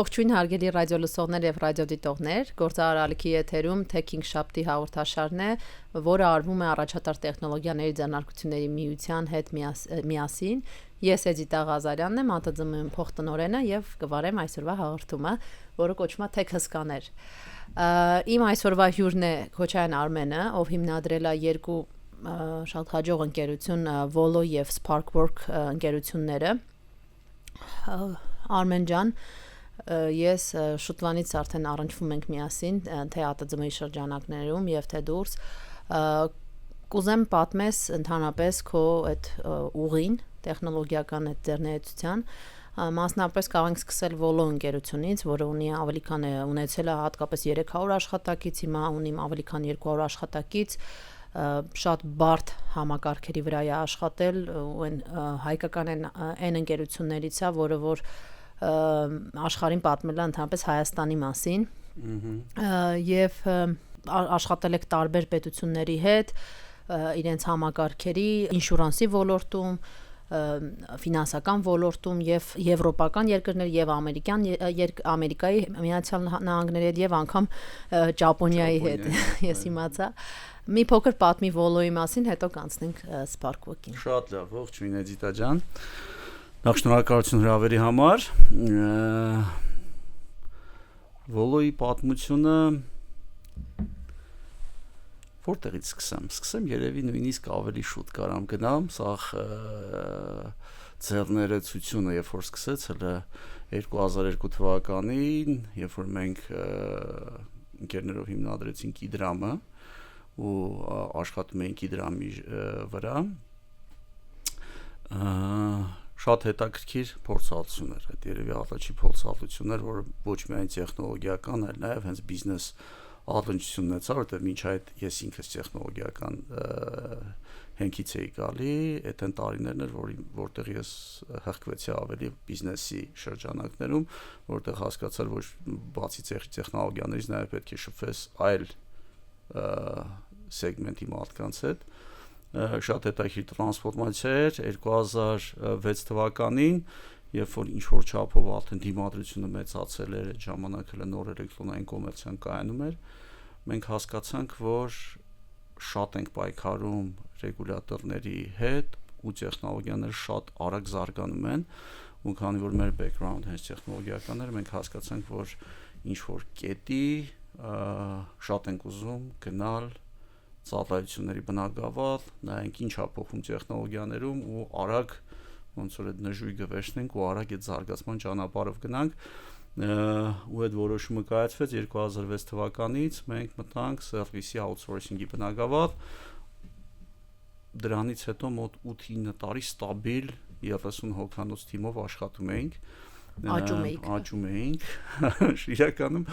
Ողջույն հարգելի ռադիոլսողներ եւ ռադիոդիտողներ, գործարարալիքի եթերում Tech-ing Shop-ի հաղորդաշարն է, որը արվում է առաջատար տեխնոլոգիաների ձեռնարկությունների միության հետ միասին։ Ես Էդիտա Ղազարյանն եմ, ԱՏԶՄ փոխտնօրենը եւ կվարեմ այսօրվա հաղորդումը, որը կոչվում է Tech հսկաներ։ Իմ այսօրվա հյուրն է Քոչարյան Արմենը, ով հիմնադրել է երկու շատ հաջող ընկերություն Volo եւ Sparkwork ընկերությունները։ Արմեն ջան, ես շուտվանից արդեն առնչվում ենք միասին թե ԱՏԶՄ-ի շրջանակներում եւ թե դուրս կուզեմ պատմես ընդհանրապես քո այդ ուղին տեխնոլոգիական այդ ձեռներեցության մասնավորապես կարող ենք սկսել Volo ընկերությունից, որը ունի ավելի քան ունեցել է հատկապես 300 աշխատակից, հիմա ունի ավելի քան 200 աշխատակից, շատ բարդ համակարգերի վրա է աշխատել ու այն հայկական այն ընկերություններից է, որը որ աշխարհին պատմել է ընդհանրապես Հայաստանի մասին եւ աշխատել եք տարբեր պետությունների հետ իրենց համակարգերի ինշուրանսի ոլորտում ֆինանսական ոլորտում եւ եվրոպական երկրներ եւ Ամերիկայի Միացյալ Նահանգների հետ եւ անգամ Ճապոնիայի հետ ես իմացա մի փոքր պատմի Volo-ի մասին հետո կանցնենք Sparkwork-ին Շատ լավ ողջույն Էդիտա ջան Նախ շնորհակալություն հրավերի համար Volo-ի պատմությունը որտեղից սկսեմ երևի նույնիսկ ավելի շուտ կարամ գնամ սա ձեռներեցությունը երբ որ սկսեց հələ 2002 թվականին երբ որ մենք ընկերներով հիմնադրեցինք Իդրամը ու աշխատում էինք Իդրամի վրա շատ հետաքրքիր փորձառություն էր այդ երևի առաջի փորձառությունն էր որը ոչ միայն տեխնոլոգիական այլ նաև հենց բիզնես ալտունչություն ունեցա որտեղ մինչ այդ ես ինքս տեխնոլոգիական հենքից էի գալի այդ են տարիներն էր որտեղ ես հղկվեցի ավելի բիզնեսի շրջանակներում որտեղ հասկացա որ բացի տեխնոլոգիաներից նաև պետք է շփվես այլ սեգմենտի մարդկանց հետ շատ հետաքրքիր տրանսֆորմացիա էր 2006 թվականին երբ որ ինչ որ չափով արդեն դիմադրությունը մեծացել էր այդ ժամանակ հələ նոր էլեկտրոնային կոմերցիան կայանում էր մենք հասկացանք որ շատ ենք պայքարում ռեգուլատորների հետ ու տեխնոլոգիաները շատ արագ զարգանում են ու քանի որ մեր բեքգրաունդը հենց տեխնոլոգիական էր մենք հասկացանք որ ինչ որ կետի շատ ենք ուզում գնալ ծառայությունների բնագավառ նայենք ինչ է փոխում տեխնոլոգիաներում ու արագ ոնց որ այդ նժույգը վերցնենք ու արագ այդ զարգացման ճանապարհով գնանք ու այդ որոշումը կայացվեց 2006 թվականից մենք մտանք սերվիսի աութսորսինգի բնագավառ դրանից հետո մոտ 8-9 տարի ստաբիլ 30 հոգանոց թիմով աշխատում էինք աճում էինք իրականում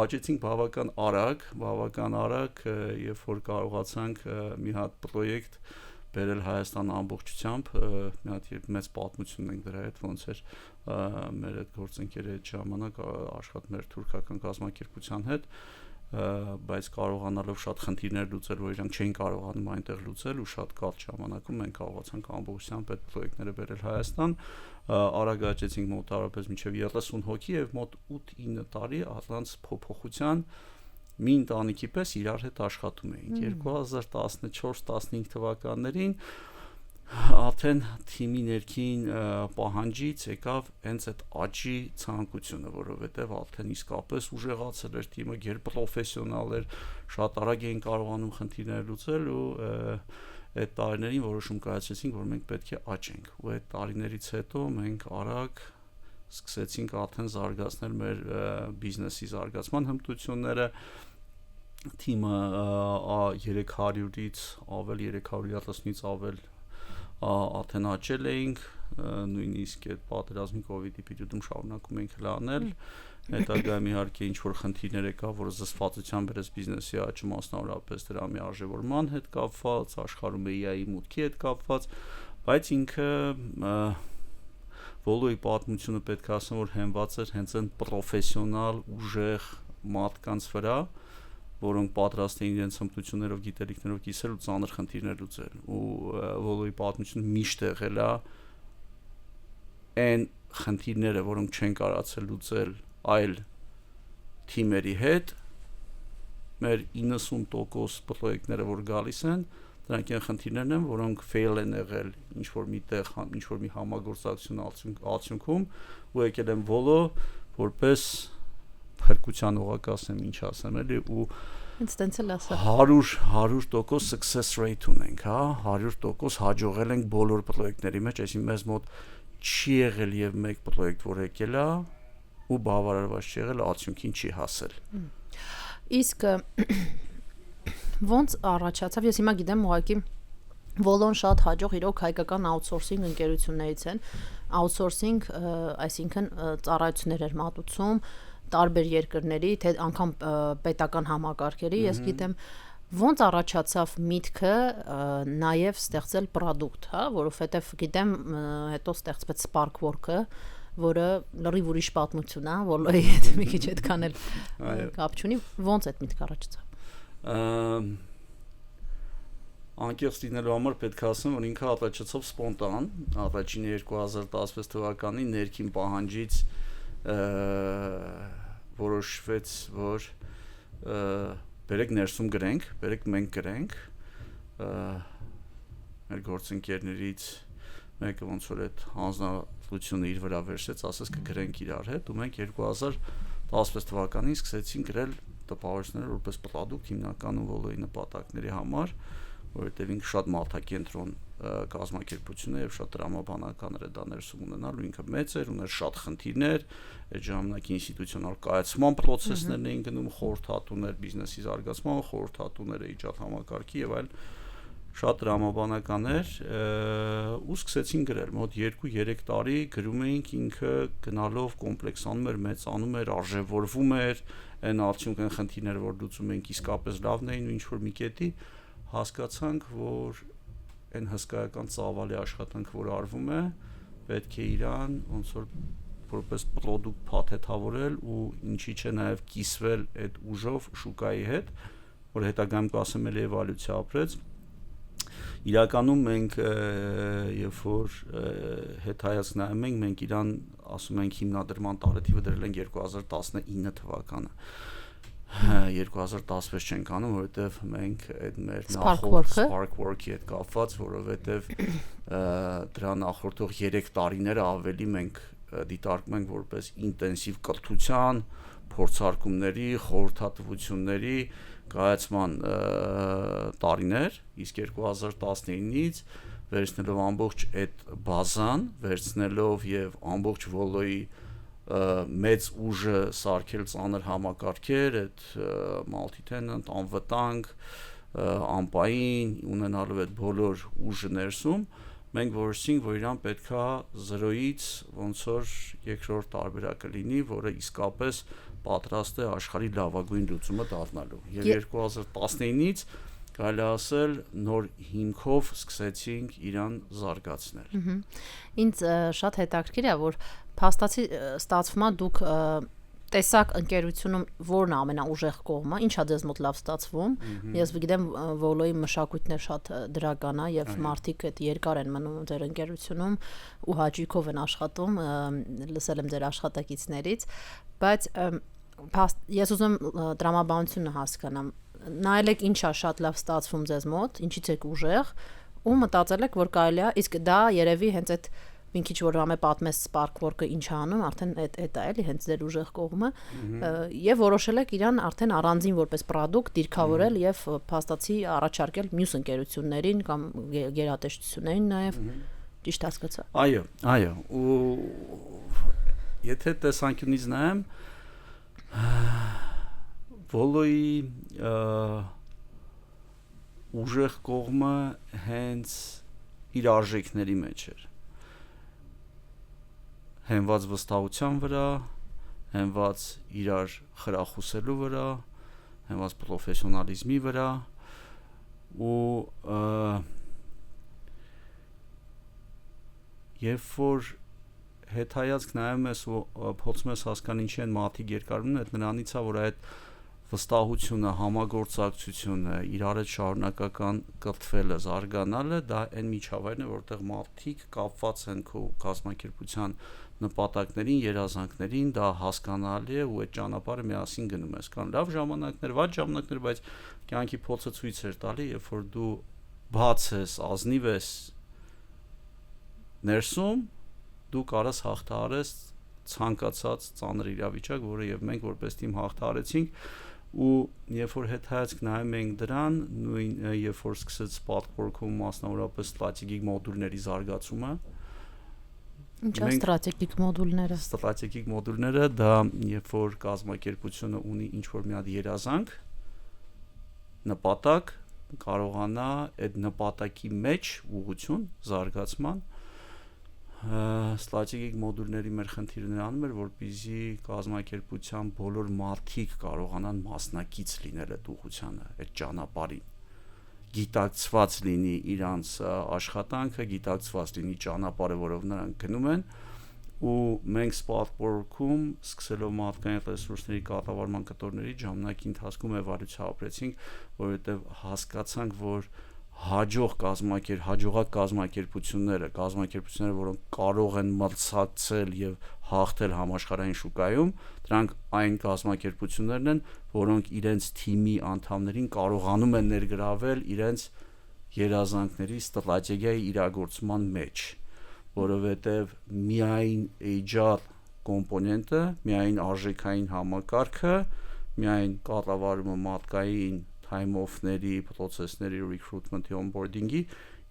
աճեցինք բավական արագ երբ որ կարողացանք մի հատ պրոյեկտ բերել Հայաստան ամբողջությամբ մի հատ մեծ պատմություն ենք դրա հետ ոնց էր մեր այդ գործընկերը այդ ժամանակ աշխատում էր թուրքական կազմակերպության հետ բայց կարողանալով շատ խնդիրներ լուծել որ իրանք չէին կարողանում այնտեղ լուծել ու շատ կարճ ժամանակում մենք կարողացանք ամբողջությամբ այդ պրոյեկտները բերել Հայաստան արագ աճեցինք մոտավորապես մինչև 30 հոգի եւ մոտ 8-9 տարի առանց փոփոխության մի ընտանիքի պես իրար հետ աշխատում էինք 2014-15 թվականներին արդեն թիմի ներքին պահանջից եկավ հենց այդ աճի ցանկությունը, որովհետև արդեն իսկապես ուժեղացել էր թիմը, գերպրոֆեսիոնալ էր, շատ արագ էին կարողանում խնդիրներ լուծել ու այդ տարիներին որոշում կայացրեցինք, որ մենք պետք է աճենք։ Ու այդ տարիներից հետո մենք արագ սկսեցինք արդեն զարգացնել մեր բիզնեսի զարգացման հմտությունները թիմը 300-ից ավել 330-ից ավել արդեն աճել էինք նույնիսկ այդ պատերազմի կոവിഡ്ի պերիոդում շարունակում էինք լանել հետագայում իհարկե ինչ որ խնդիրներ եկավ որ զսպվածության բերեց բիզնեսի աճը մասնավորապես դրամի արժևորման հետ կապված աշխարհում AI-ի մուտքի հետ կապված բայց ինքը Volo-ի պատմությունը պետք է ասեմ որ հենված էր հենց այն պրոֆեսիոնալ ուժեղ մարդկանց վրա որոնք պատրաստ էին իրենց հմտություններով, գիտելիքներով կիսել ու ծանր խնդիրներ լուծել։ Ու Volo-ի պատմությունը միշտ եղել է այն խնդիրները, որոնք չեն կարողացել լուծել այլ թիմերի հետ մեր 90% պրոյեկտները որ գալիս են դրանք են խնդիրներն են որոնք fail են եղել ինչ որ մի համագործակցություն արդյունքում ու եկել են վոլո որպես փրկության օղակ ասեմ ինչ ասեմ էլի ու ինձ տենց էլ ասա 100% success rate ունենք հա 100% հաջողել ենք բոլոր պրոյեկտների մեջ այսինքն մեզ մոտ չի եղել եւ մեկ պրոյեկտ որ եկել է ու բավարարված չի եղել արդյունքին չի հասել իսկ ոնց առաջացավ ես հիմա գիտեմ ուղղակի Վոլոն շատ հաջող իրոք հայկական outsourcing ընկերություններից են outsourcing այսինքն ծառայություններ էր մատուցում տարբեր երկրների թե անգամ պետական համակարգերի ես գիտեմ ոնց առաջացավ միտքը նաև ստեղծել product հա որովհետև գիտեմ հետո ստեղծվեց Sparkwork-ը որը լրիվ ուրիշ պատմություն է Վոլոյի հետ մի քիչ այդքան էլ կապ չունի ոնց այդ միտքը առաջացավ Անկեղծ լինելու համար պետք է ասեմ, որ ինքը առաջացավ սպոնտան, առաջինը 2016 թվականի ներքին պահանջից որոշվեց, որ բերեք ներսում գրենք, բերեք մենք գրենք, մեր գործընկերներից մեկը ոնց որ այդ հանձնարարությունը իր վրա վերցրեց, ասես կգրենք իրար հետ, ու մենք 2016 թվականին սկսեցինք գրել տպավորություններ որպես product հիմնականում Վոլոյի նպատակների համար որովհետև ինքը շատ մարդակենտրոն կազմակերպություն է եւ շատ տրամաբանական էր դա ներսում ունենալու ինքը մեծ էր ուներ շատ խնդիրներ այդ ժամանակ ինստիտուցիոնալ կայացման process-ներն էին գնում խորհրդատուներ բիզնեսի զարգացման խորհրդատուներ իջاد համակարգի եւ այլ շատ տրամաբանական էր ու սկսեցին գրել մոտ 2-3 տարի գրում էինք ինքը գնալով կոմպլեքսանում էր մեծանում էր արժևորվում էր այն արդյունք այն խնդիրները որ լուծում էինք իսկապես լավն էին ու ինչ որ մի կետի հասկացանք, որ այն հսկայական ծավալի աշխատանք, որ արվում է, պետք է իրան ոնց որ որպես product փաթեթավորել ու ինչի՞ չէ նաև կիսվել այդ ուժով շուկայի հետ, որ հետագայում կասեմ էլի էվոլյուցիա ապրեց։ Իրականում մենք երբ որ հետ հայաց նայում ենք, մենք իրան ասում ենք հիմնադրման տարեթիվը դրել ենք 2019 թվականը։ 2016 չենք անում, որովհետև մենք այդ մեր նախորդ Sparkwork-ի հետ կապված, որովհետև դրա նախորդող 3 տարիները ավելի մենք դիտարկում ենք որպես ինտենսիվ կրթության, փորձարկումների, խորհրդատվությունների կայացման տարիներ, իսկ 2019-ից վերցնելով ամբողջ այդ բազան, վերցնելով եւ ամբողջ Վոլոյի մեծ ուժը սարքել ծանր համակարգեր, այդ multi-tenant, անվտանգ, ամպային, ունենալով այդ բոլոր ուժը ներսում, մենք որոշեցինք, որ իրան պետքա 0-ից ոնց որ երկրորդ տարբերակը լինի, որը իսկապես պատրաստ է աշխարհի լավագույն լուծումը դառնալու։ Եվ 2019-ից կարելի ասել նոր հիմքով սկսեցինք իրան զարգացնել։ Ինձ շատ հետաքրքիր է, որ փաստացի ստացվում է դուք տեսակ ընկերությունում որն է ամենաուժեղ կողմը, ինչա ձեզ մոտ լավ ստացվում։ Ես գիտեմ Վոլոյի մշակույթն է շատ դրական է եւ մարդիկ այդ երկար են մնում ձեր ընկերությունում ու հաճույքով են աշխատում, լսել եմ ձեր աշխատակիցներից, բայց ես ուզում տրամաբանությունը հասկանամ։ Նայել եք ինչա շատ լավ ստացվում ձեզ մոտ, ինչից եք ուժեղ ու մտածել եք որ կարելի է, իսկ դա երևի հենց այդ մի քիչ որ համե պատմես Sparkwork-ը ինչ անում, արդեն այդ է էլի հենց ձեր ուժեղ կողմը եւ որոշել եք իրան արդեն առանձին որպես product դիրքավորել եւ փաստացի առաջարկել մյուս ընկերություններին կամ գերատեսչություններին նաեւ ճիշտ հասկացա։ Այո, ու եթե տեսանկյունից նայեմ Վոլոյի ուժեղ կողմը հենց իր արժեքների մեջ էր հենված վստահության վրա, հենված իրար խրախուսելու վրա, հենված պրոֆեսիոնալիզմի վրա ու երբ որ հետայացք նայում ես ու փորձում ես հասկանալ ինչի են մարդիկ երկարվում, այդ նրանից է որ այդ վստահությունը, համագործակցությունը, իրար հետ շարունակական կրթվելը, զարգանալը, դա այն միջավայրն է, որտեղ մարդիկ կապված են քո կազմակերպության նպատակներին, երազանքներին, դա հասկանալի է ու այդ ճանապարհը միասին գնում ես։ Կան լավ ժամանակներ, վատ ժամանակներ, բայց կյանքի փորձը ցույց է տալի, երբ որ դու բաց ես, ազնիվ ես ներսում, դու կարաս հաղթահարես ցանկացած ծանր իրավիճակ, որը եւ մենք որպես թիմ հաղթահարեցինք ու երբ որ հետհայացք նայում ենք դրան, նույն երբ որ սկսեց պատկորքում մասնավորապես ստրատեգիկ մոդուլների զարգացումը, ինչ է ստրատեգիկ մոդուլները։ Ստրատեգիկ մոդուլները դա երբ որ կազմակերպությունը ունի ինչ որ մի հատ երազանք, նպատակ, կարողանա այդ նպատակի մեջ ուղղություն զարգացման ստրատեգիկ մոդուլների մեր խնդիրն անում էր, որպեսզի կազմակերպության բոլոր մարդիկ կարողանան մասնակից լինել այդ ուղղությանը, այդ ճանապարհին, գիտակցված լինի իրանց աշխատանքը, գիտակցված լինի ճանապարհը, որով նրանք գնում են, ու մենք սպարտորքում սկսելով մարդկային ռեսուրսների կառավարման կտորների ժամանակի ընթացքում էվալյուցիա ապրեցինք, որովհետև հասկացանք, որ հաջողակ կազմակերպությունները, որոնք կարող են մրցակցել եւ հաղթել համաշխարհային շուկայում, դրանք այն կազմակերպություններն են, որոնք իրենց թիմի անդամներին կարողանում են ներգրավել իրենց երազանքների ստրատեգիայի իրագործման մեջ, որովհետեւ միայն HR կոմպոնենտը, միայն արժեքային համակարգը, միայն կառավարումը մարդկային time off-ների, process-ների, recruitment-ի, onboarding-ի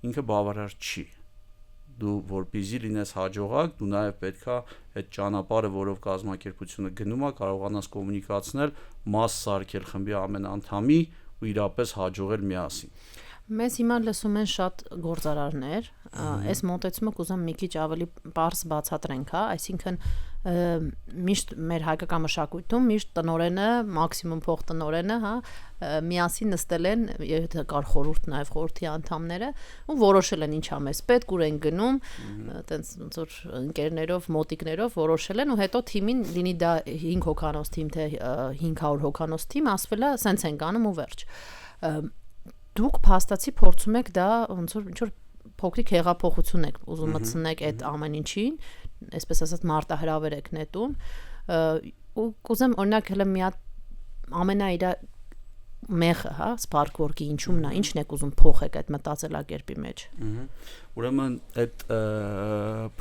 ինքը բավարար չի։ Դու որպեսզի լինես հաջողակ, դու նաև պետքա այդ ճանապարհը, որով կազմակերպությունը գնում է, կարողանաս կոմունիկացնել, մաս սարքել խմբի ամեն անդամի ու իրապես հաջողել միասին։ Մեզ հիմա լսում են շատ գործարարներ, այս մոտեցումը կուզեմ մի քիչ ավելի պարզ բացատրենք, հա, այսինքն միշտ մեր հայկական մշակույթում միշտ տնորենը, մաքսիմում փող տնորենը, հա, միասին նստել են, եթե կար խորհուրդ նաև խորհրդի անդամները ու որոշել են ինչա մեզ պետք, ուր են գնում, այտենց ոնց որ ընկերներով, մոտիկներով որոշել են ու հետո թիմին լինի դա 5 հոգանոց թիմ, թե 500 հոգանոց թիմ, ասվել է, սենց են կանում ու վերջ։ Դուք փաստացի փորձում եք դա ոնց որ ինչ որ փոքրիկ հեղափոխություն եք ուզում մտցնեք այդ ամեն ինչին, այսպես ասած մարտահրավեր եք նետում ու կուզեմ օրինակ հələ մի հատ ամենաիրա մեղը, հա, Spark-Work-ի ինչումն է, ինչն եք ուզում փոխեք այդ մտածելակերպի մեջ։ Ուրեմն այդ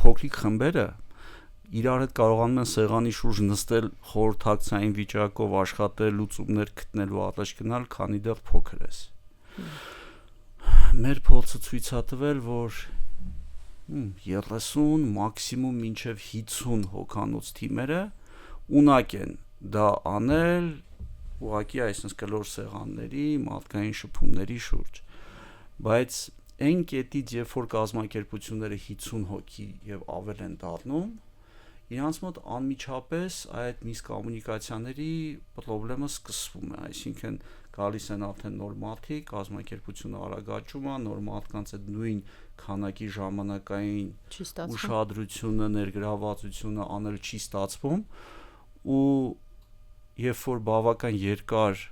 փոքրիկ խմբերը իրար հետ կարողանում են սեղանի շուրջ նստել խորհրդակցային վիճակով աշխատել, լուծումներ գտնելու առաջ գնալ, քանի դեռ փոքր ես։ Մեր փորձը ցույց է տվել, որ 30 մաքսիմում մինչև 50 հոգանոց թիմերը ունակ են դա անել ուղղակի այսպես կլոր սեղանների, մարդկային շփումների շուրջ, բայց այն կետից երբ որ կազմակերպությունները 50 հոգի եւ ավել են դառնում, իրանց մոտ անմիջապես այդ միսկոմունիկացիաների խնդրը սկսվում է, այսինքն գալիս են արդեն նոր մարդիկ, կազմակերպությունը արագացում է, նոր մարդկանց այդ նույն քանակի ժամանակային ուշադրությունը, ներգրավվածությունը անել չի ստացվում ու երբ որ բավական երկար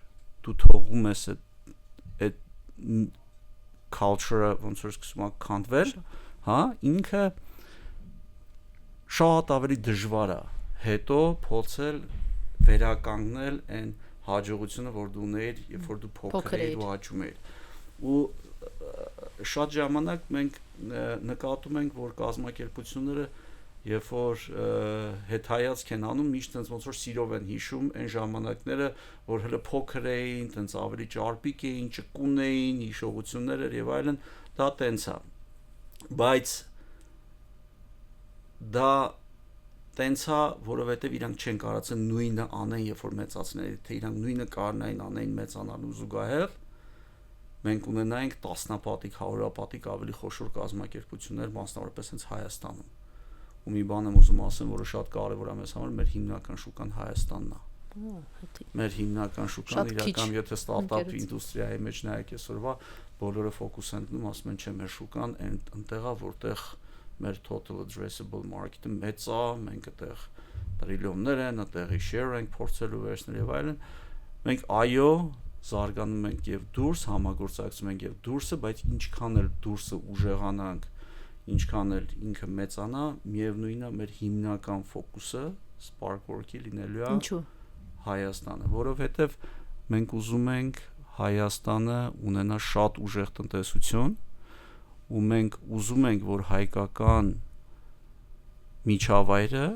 դու թողում ես այդ culture-ը ոնց որ սկսում է քանդվել, հա, ինքը շատ ավելի դժվար է հետո փորձել վերականգնել այն հաջողությունը, որ դու ունեիր, երբ որ դու փոքր էիր ու աճում էիր։ Ու շատ ժամանակ մենք նկատում ենք, որ կազմակերպությունները երբ որ հետայացք են անում, միշտ ոնց որ սիրով են հիշում այն ժամանակները, որ հələ փոքր էին, տենց ավելի ճարպիկ էին, ճկուն էին, հիշողություններ էր եւ այլն, դա տենց է։ Բայց դա տենց է, որովհետեւ իրանք չեն կարողացել նույնը անեն, երբ որ մեծացնել, թե իրանք նույնը կարողանային անեն մեծանալու զուգահեռ, մենք ունենայինք տասնապատիկ, հարյուրապատիկ ավելի խոշոր կազմակերպություններ, մասնավորապես հենց Հայաստանում։ Ու մի բան եմ ուզում ասեմ, որը շատ կարևոր է մեզ համար, մեր հիմնական շուկան Հայաստանն է։ Մեր հիմնական շուկան իրական, եթե ստարտափ ինդուստրիայի մեջ նայեք այսօրվա, բոլորը ֆոկուս են դնում, ասում են, չէ, մեր շուկան այնտեղ է, որտեղ մեր total addressable market-ը մեծ է, մենք այդտեղ տրիլիոններ են, այդտեղի share ենք փորձելու վերցնել եւ այլն, մենք այո զարգանում ենք եւ դուրս համագործակցում ենք եւ դուրսը, բայց ինչքան էլ դուրսը ուժեղանանք, ինչքան էլ ինքը մեծանա, միևնույնն է մեր հիմնական ֆոկուսը Sparkwork-ի լինելու է Հայաստանը, որովհետեւ մենք ուզում ենք Հայաստանը ունենա շատ ուժեղ տնտեսություն ու մենք ուզում ենք, որ հայկական միջավայրը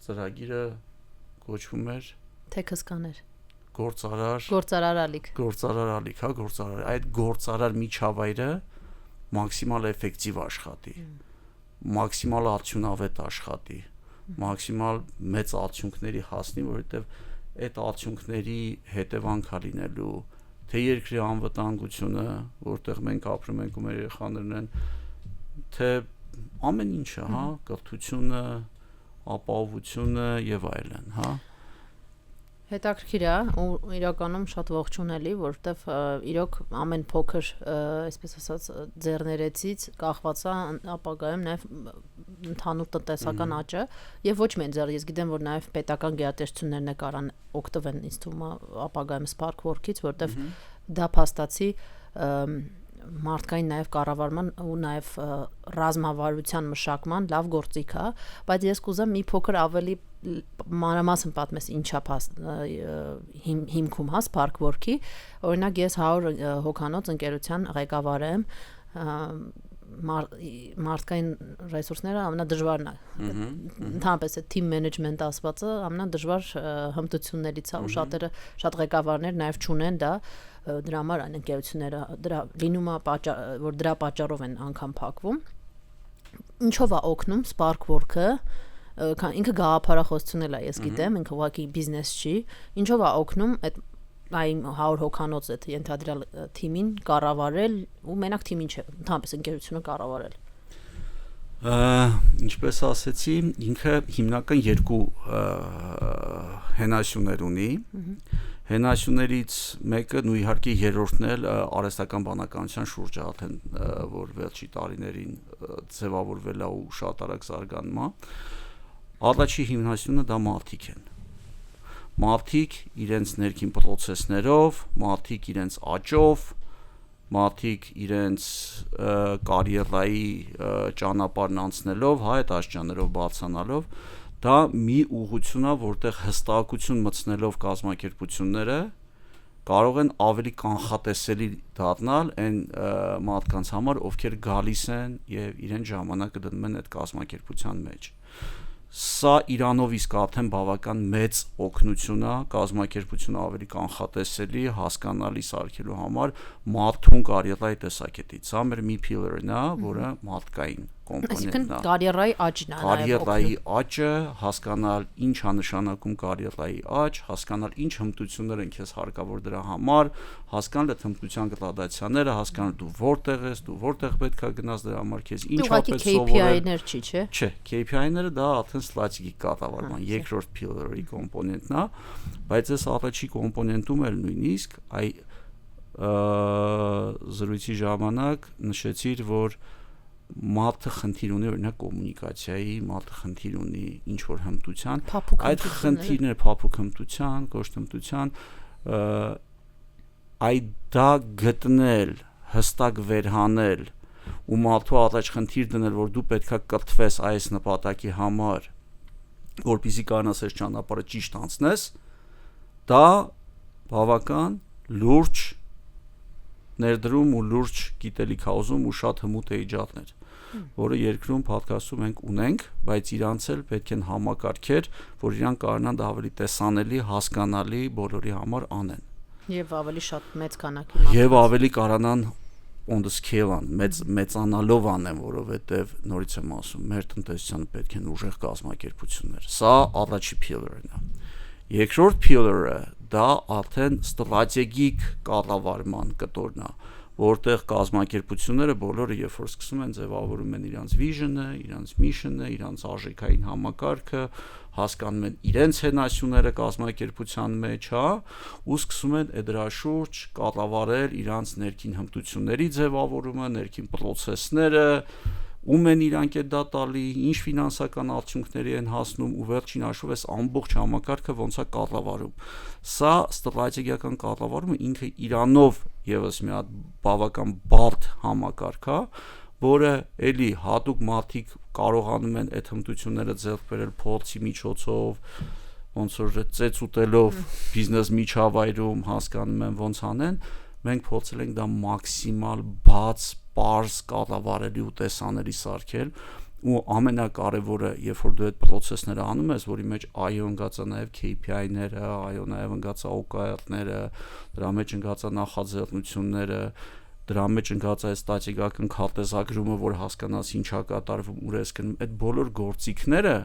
ծրագիրը կոչվում էր Թեքսկաներ գործարար ալիք, հա, գործարար, այդ գործարար միջավայրը մաքսիմալ էֆեկտիվ աշխատի, մաքսիմալ արդյունավետ աշխատի, մաքսիմալ մեծ արդյունքների հասնի, որովհետև այդ արդյունքների հետևանքա լինելու թե երկրի անվտանգությունը, որտեղ մենք ապրում ենք ու մեր երեխաներն են, թե ամեն ինչը, հա, կրթությունը, ապահովությունը եւ այլն, հա։ Հետաքրքիր է ու իրականում շատ ողջունելի, որովհետև իրոք ամեն փոքր, այսպես ասած, ձեռներեցից կախված է ապագայում նաև ընդհանուր տնտեսական աճը եւ ոչ միայն ձեռ, ես գիտեմ, որ նաև պետական գերատեսչություններն է կարան օգտվեն ինձ թվում է ապագայում Sparkwork-ից, որովհետև դա փաստացի մարդկային նաև կառավարման ու նաև ռազմավարության մշակման լավ գործիք է, բայց ես կուզեմ մի փոքր ավելի մանրամասն պատմես ինչա հիմքում հա Sparkwork-ի, օրինակ ես 100 հոգանոց ընկերության ղեկավար եմ, մարդկային ռեսուրսները ամենադժվարն է, ընդհանրապես է team management ասվածը ամենադժվար հմտություններից է ու շատերը շատ ղեկավարներ նաև չունեն դա, դրա համար այն ընկերությունները դրա լինում է որ դրա պատճառով են անգամ փակվում, ինչով է օգնում Sparkwork-ը, ինքը գաղափարախոսություն էլ է, ես գիտեմ, ինքը ուղղակի բիզնես չի, ինչով է օգնում այդ այն 100 հոգանոց այդ ենթադրյալ թիմին կառավարել ու մենակ թիմին չէ, ընդհանրապես ընկերությունը կառավարել։ Ինչպես ասեցի, ինքը հիմնական երկու հենասյուներ ունի։ Հենասյուներից մեկը ու իհարկե երրորդն էլ արհեստական բանականության շուրջ է, արդեն որ վերջի տարիներին ձևավորվել է ու շատ արագ զարգանում է։ Առաջի հիմնասյունը դա մարդիկ են։ Մարդիկ իրենց ներքին պրոցեսներով, մարդիկ իրենց աճով, մարդիկ իրենց կարիերայի ճանապարհն անցնելով, հա, այդ աշճաններով բացանալով, դա մի ուղղություն է, որտեղ հստակություն մտցնելով կազմակերպությունները կարող են ավելի կանխատեսելի դառնալ այն մարդկանց համար, ովքեր գալիս են եւ իրեն ժամանակը դնում են այդ կազմակերպության մեջ։ Սա իրանով իսկ արդեն բավական մեծ օգնություն է կազմակերպությունը ավելի կանխատեսելի, հասկանալի սարքելու համար մարդուն կարիերայի տեսակետից։ Սա մեր մի pillar-ն է, որը մարդկային կոմպոնենտն է։ Կարիերայի աճն է։ Կարիերայի աճը, հասկանալ ինչ է նշանակում կարիերայի աճ, հասկանալ ինչ հմտություններ են քեզ հարկավոր դրա համար, հասկանալ այդ հմտության գրադացիաները, հասկանալ դու որտեղ ես, դու որտեղ պետք է գնաս դրա համար քեզ ինչ է պետք սովորել։ KPI-ներ չի, չէ։ Չէ, KPI-ները դա արդեն strategic կառավարման երկրորդ pillar-ի կոմպոնենտն է, բայց այս առաջի կոմպոնենտում էլ նույնիսկ զրույցի ժամանակ նշեցիր, որ մարդը խնդիր ունի օրինակ կոմունիկացիայի, մարդը խնդիր ունի ինչ որ հմտության, այդ խնդիրները փափուկ հմտության, կոշտ հմտության, այդ դա գտնել, հստակ վերհանել ու մարդու առաջ խնդիր դնել, որ դու պետքա կրթվես այս նպատակի համար, որպեսզի կարողանաս այս ճանապարհը ճիշտ անցնես, դա բավական լուրջ ներդրում ու լուրջ գիտելիք հաուզում ու շատ հմուտ է իջատներ, որը երկրում podcast-ում մենք ունենք, բայց իրանց էլ պետք են համակարգեր, որ իրանք կարողանան դա ավելի տեսանելի, հասկանալի բոլորի համար անեն։ Եվ ավելի շատ մեծ քանակի մարդկանց։ Եվ ավելի կարողանան on the scale-ան, մեծանալով անեն, որովհետև նորից եմ ասում, մեր տնտեսությանը պետք են ուժեղ կազմակերպություններ։ Սա առաջի pillar-ն է։ Երկրորդ pillar-ը դա արդեն ստրատեգիկ կառավարման կտորն է, որտեղ կազմակերպությունները բոլորը երբ որ սկսում են ձևավորում են իրենց vision-ը, իրենց mission-ը, իրենց արժեքային համակարգը, հասկանում են իրենց հենասյուները կազմակերպության մեջ, հա, ու սկսում են դրա շուրջ կառավարել իրենց ներքին հմտությունների ձևավորումը, ներքին պրոցեսները, ում են իրանք է դա տալի, ինչ ֆինանսական արդյունքների են հասնում ու վերջին հաշվով այս ամբողջ համակարգը ոնց է կառավարում։ Սա ստրատեգիական կառավարումը ինքը իրանով եւս մի հատ բավական բարդ համակարգ է, որը էլի հատուկ մարդիկ կարողանում են այդ հմտությունները ձեռք բերել փորձի միջոցով, ոնց որ ծեծ ուտելով բիզնես միջավայրում հասկանում են ոնց անեն, մենք փորձել ենք դա մաքսիմալ բաց, պարզ, կառավարելի ու տեսանելի սարքել, ու ամենակարևորը, երբ որ դու այդ process-ները անում ես, որի մեջ IO ընկած է նաև KPI-ները, IO նաև ընկած է OKR-ները, դրա մեջ ընկած է նախաձեռնությունները, դրա մեջ ընկած է ստատիստիկական քարտեզագրումը, որ հասկանաս ինչա կատարվում, ուր ես գնում, այդ բոլոր գործիքները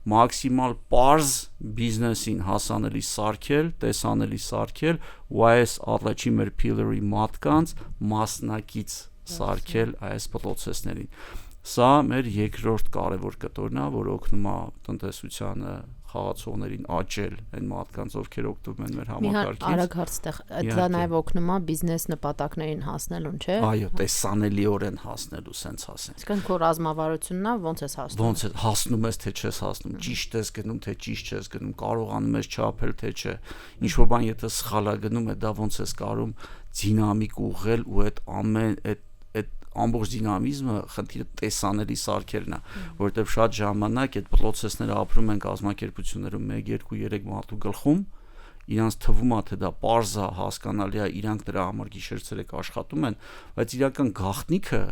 մաքսիմալ պարզ բիզնեսին հասանելի սարքել, տեսանելի սարքել, ու այս առաջի մեր pillar-ի մատկանց մասնակից սարքել այս process-ներին։ Սա մեր երկրորդ կարևոր կտորն է, որ օգնում է տնտեսությանը, խաղացողներին աճել այն մարդկանց, ովքեր օգտվում են մեր համակարգից։ Արագ հարցտեղ, դա նաև օգնում է բիզնես նպատակներին հասնելուն, չէ՞։ Այո, տեսանելիորեն հասնելու, սենց ասենք։ Իսկն քո ռազմավարությունն է, ոնց ես հասնում։ Ոնց է հասնում ես, թե չես հասնում, ճիշտ ես գնում, թե ճիշտ չես գնում, կարողանում ես չափել, թե չէ։ Ինչ որ բան եթե սխալ է գնում, դա ոնց ես կարող դինամիկ ուղղել ու այդ ամբողջ դինամիզմը խնդիրը տեսանելի սարքելն է, որովհետև շատ ժամանակ այդ process-ները ապրում են կազմակերպություններում 1, 2, 3 մարդու գլխում, իրանց թվում է թե դա պարզ է, հասկանալի է, իրանք դրա համար գիշեր-ցերեկ աշխատում են, բայց իրական գաղտնիքը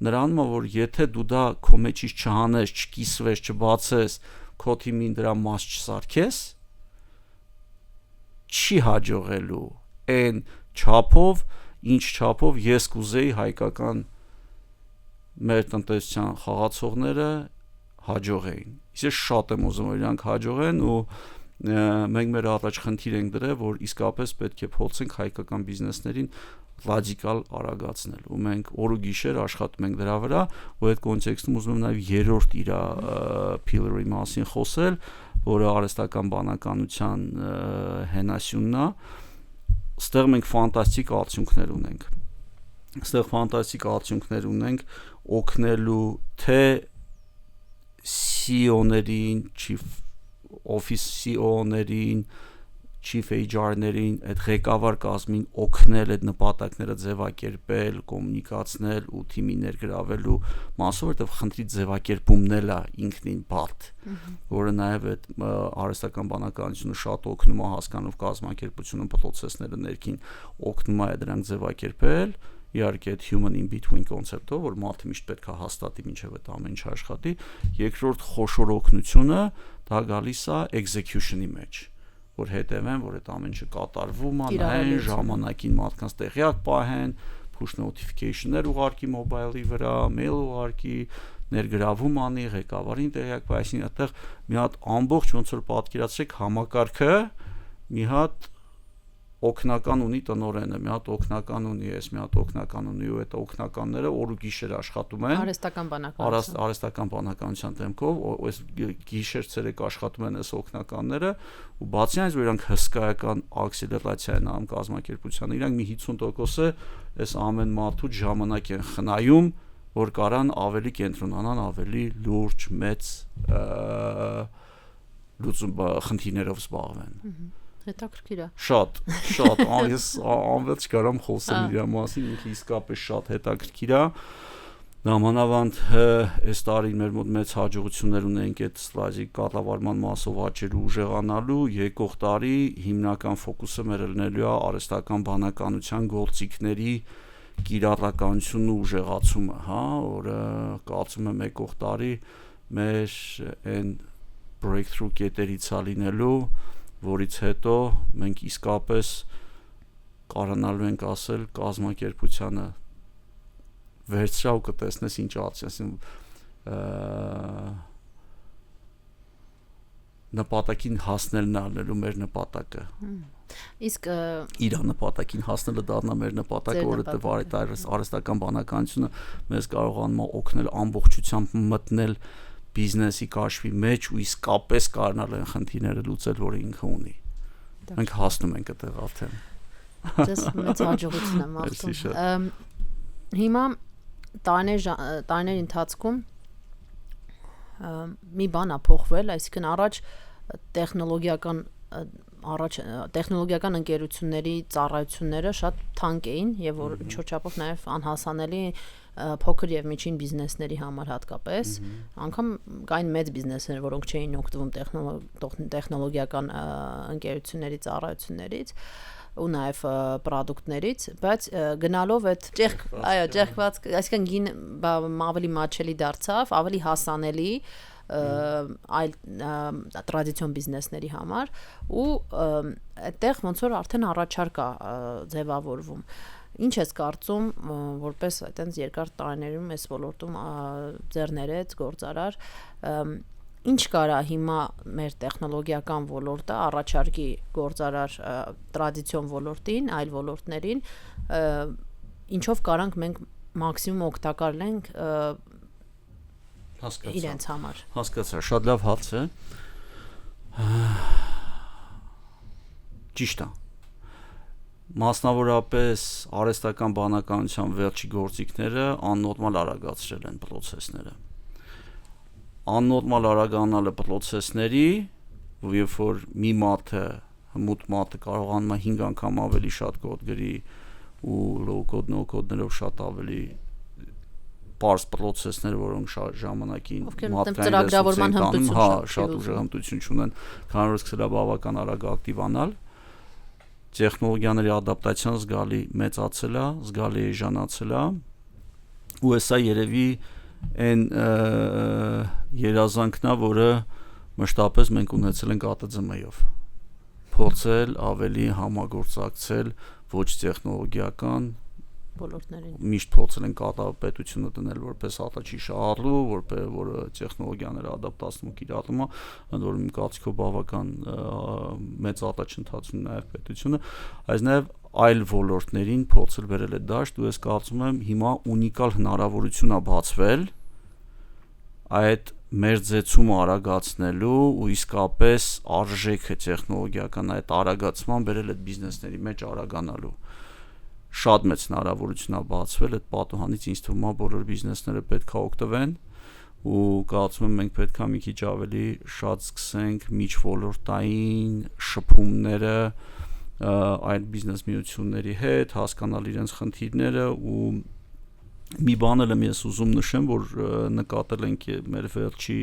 նրանում է, որ եթե դու դա քո մեջից չհանես, չկիսվես, չբացես, քո թիմին դրա մաս չսարքես, չի հաջողելու այն չափով, ինչ չափով ես կուզեի հայկական մեր տնտեսության խաղացողները հաջողեին։ Ես շատ եմ ուզում որ իրանք հաջողեն ու մենք մեր առաջ խնդիր ենք դրել, որ իսկապես պետք է փորձենք հայկական բիզնեսներին ռադիկալ արագացնել ու մենք օր ու գիշեր աշխատում ենք դրա վրա ու այդ կոնտեքստում ուզում եմ նաև երրորդ իր pillar-ի մասին խոսել, որը արհեստական բանականության հենասյունն է։ Ստեղ մենք ֆանտաստիկ արդյունքներ ունենք, օգնելու թե CEO-ներին, chief office CEO-ներին, chief HR-ներին, այդ ղեկավար կազմին օգնել այդ նպատակները ձևակերպել, կոմունիկացնել ու թիմի ներգրավելու մասով, որտեղ խնդրի ձևակերպումն էլ է ինքնին բարդ, որը նաև այդ արհեստական բանականությունը շատ օգնում է հասկանալու կազմակերպությունը process-ները ներքին օգնում է դրանք ձևակերպել, իհարկե այդ human in between կոնցեպտով, որ մարդը միշտ պետք է հաստատի մինչև այդ ամեն ինչ աշխատի, երկրորդ խոշոր օգնությունը դա գալիս է execution-ի մեջ, որ հետևեն, որ այդ ամեն ինչը կատարվում է, այն ժամանակին մարդկանց տեղյակ պահեն, push notification-ներ ուղարկի մոբայլի վրա, mail ուղարկի, ներգրավում անի, ղեկավարին տեղյակ պահի, այսինքն այդտեղ մի հատ ամբողջ ոնց որ պատկերացրեք համակարգը մի հատ օգնական ունի տնօրենը, մի հատ օգնական ունի, ես մի հատ օգնական ունի ու այդ օգնականները օր ու գիշեր աշխատում են արհեստական բանականության դեմքով, այս գիշեր-ցերեկ աշխատում են այս օգնականները ու բացի այնից որ իրանք հսկայական ակսելերացիա են անում կազմակերպությանը, իրանք մի 50% այս ամեն մարդու ժամանակ են խնայում, որ կարան ավելի կենտրոնանան, ավելի լուրջ, մեծ խնդիրներով զբաղվեն։ Հետաքրքիր է։ Շատ, ես անվերջ կարամ խոսեմ իր մասին, ինքը իսկապես շատ հետաքրքիր է։ Նամանավանդ այս տարի մեր մոտ մեծ հաջողություններ ունենք այդ ստրատեգիկ կառավարման մասով աճելու ուժեղանալու, եկող տարի հիմնական ֆոկուսը մեր լինելու է արհեստական բանականության գործիքների կիրառականությունն ու ուժեղացումը, որը կարծում եմ եկող տարի մեր այն breakthrough կետերից է լինելու, որից հետո մենք իսկապես կարողանալու ենք ասել կազմակերպությանը վերցրա ու կտեսնես ինչ ացի, նպատակին հասնելն է լինելու մեր նպատակը։ Իսկ իր նպատակին հասնելը դառնա մեր նպատակը, որովհետև արհեստական բանականությունը մեզ կարողանում է օգնել ամբողջությամբ մտնել բիզնեսի կաշվի մեջ ու իսկապես կարողանալ այն խնդիրները լուծել, որը ինքը ունի։ Մենք հասնում ենք այդտեղ արդեն։ Ձեզ մեծ հաջողություն եմ աղթում։ Հիմա տարիների ընթացքում մի բան է փոխվել, այսինքն առաջ տեխնոլոգիական ընկերությունների ծառայությունները շատ թանկ էին եւ որ ինչ-որ չափով նաեւ անհասանելի փոքր եւ միջին բիզնեսների համար հատկապես, անգամ կային մեծ բիզնեսներ, որոնք չէին օգտվում տեխնոլոգիական ընկերությունների ծառայություններից ու նաև պրոդուկտներից, բայց գնալով այդ ճեղքված, այսինքն գին ավելի մատչելի դարձավ, ավելի հասանելի այլ տրադիցիոն բիզնեսների համար ու այդտեղ ոնց որ արդեն առաջարկ է ձևավորվում։ Ինչ ես կարծում, որպես այտենց երկար տարիներում այս ոլորտում ձեռներեց գործարար, ինչ կարա հիմա մեր տեխնոլոգիական ոլորտը առաջարկի գործարար տրադիցիոն ոլորտին, այլ ոլորտներին, ինչով կարանք մենք մաքսիմում օգտակար լինենք իրենց համար։ Հասկացա, շատ լավ հարց է։ Ճիշտ է։ Մասնավորապես արհեստական բանականության վերջի գործիքները աննորմալ արագացրել են process-ները։ Աննորմալ արագանալը process-ների, երբ որ մի հմուտ մատը կարողանում է 5 անգամ ավելի շատ կոդ գրի ու low code, no code-ներով շատ ավելի պարզ process-ներ, որոնք ժամանակին ծրագրավորման հմտություն շատ ուժեղ հմտություն չունեն, քանի որ սկսել է բավական արագ ակտիվանալ, տեխնոլոգիաների ադապտացիան զգալի մեծացել է, զգալի էժանացել է, ու հեսա երևի այն երազանքն է, որը մշտապես մենք ունեցել ենք ԱՏԾՄ-ով, փորձել ավելի համագործակցել ոչ տեխնոլոգիական ոլորտներին։ Միշտ փորձել են կատարապետությունը դնել որպես ատաչի շահառու, որը տեխնոլոգիաները ադապտացնում ու կիրառում է, ընդ որում իմ կարծիքով բավական մեծ ատաչ ընթացում նաև պետությունը, այս նաև այլ ոլորտներին փորձել բերել է դաշտ, ու ես կարծում եմ հիմա ունիկալ հնարավորություն է բացվել այդ մերձեցումը արագացնելու ու իսկապես արժեքը տեխնոլոգիական այդ արագացման բերել այդ բիզնեսների մեջ արագանալու շատ մեծ հնարավորություն է բացվել այդ պատուհանից ինձ թվում է բոլոր բիզնեսները պետք է օգտվեն ու կարծում եմ մենք պետք է մի քիչ ավելի շատ սկսենք միջոլորտային շփումները այդ բիզնես միությունների հետ հասկանալ իրենց խնդիրները ու մի բան էլ եմ ես ուզում նշեմ, որ նկատել ենք մեր վերջի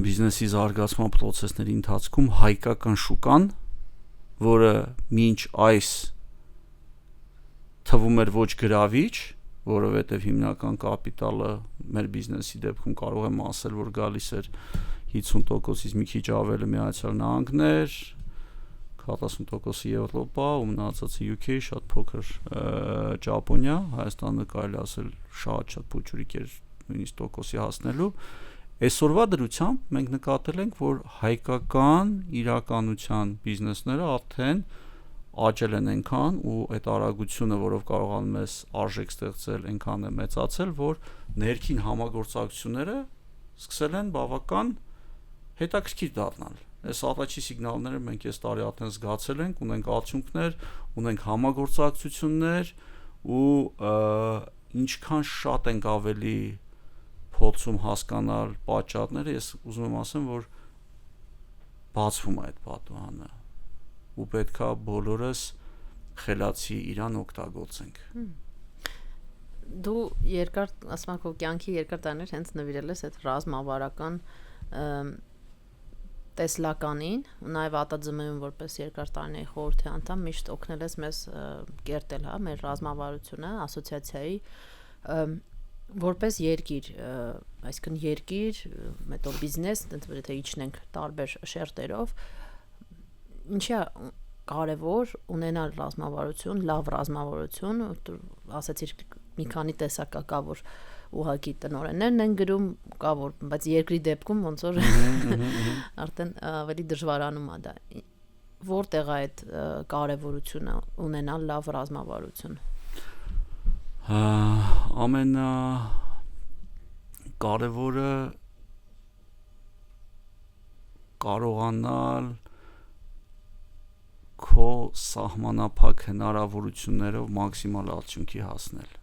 բիզնեսի զարգացման process-ների ընթացքում հայկական շուկան, որը մինչ այս թվում էր ոչ գրավիչ, որովհետև հիմնական կապիտալը մեր բիզնեսի դեպքում կարող եմ ասել, որ գալիս էր 50%-ից մի քիչ ավելի Միացյալ Նահանգներ, 40% Եվրոպա ու մնացածը UK, շատ փոքր Ճապոնիա, Հայաստանը կարելի ասել շատ փոքրիկ էր նույնիսկ տոկոսի հասնելու։ Այսօրվա դրությամբ մենք նկատել ենք, որ հայկական իրականության բիզնեսները արդեն աճել են այնքան ու այդ արագությունը, որով կարողանում ես արժեք ստեղծել, այնքան է մեծացել, որ ներքին համագործակցությունները սկսել են բավական հետաքրքիր դառնալ։ Այս ատաչի սիգնալները մենք այս տարի արդեն զգացել ենք, ունենք արդյունքներ, ունենք համագործակցություններ ու ինչքան շատ ենք ավելի փորձում հասկանալ պատճառները, ես ուզում եմ ասեմ, որ բացվում է այդ պատուհանը ու պետքա բոլորս խելացի իրան օգտագործենք։ Դու երկար, ասում եմ, քո կյանքի երկար տարիներ հենց նվիրել ես այդ ռազմավարական տեսլականին ու նաև ԱՏԾՄ-ում որպես երկար տարիների խորհրդի անդամ միշտ օգնել ես մեզ կերտել, հա, մեր ռազմավարությունը, ասոցիացիայի որպես երկիր, այսինքն երկիր, հետո բիզնես, եթե իջնենք տարբեր շերտերով, ինչի է կարևոր ունենալ ռազմավարություն, լավ ռազմավարություն, ասացիր մի քանի տեսակ կա, որ ուղղակի տնօրեններն են գրում, կա որ, բայց երկրի դեպքում ոնց որ արդեն ավելի դժվարանում է դա։ Որտեղ է այդ կարևորությունը ունենալ լավ ռազմավարություն։ Ամենակարևորը կարողանալ քո սահմանափակ հնարավորություններով մաքսիմալ արդյունքի հասնել։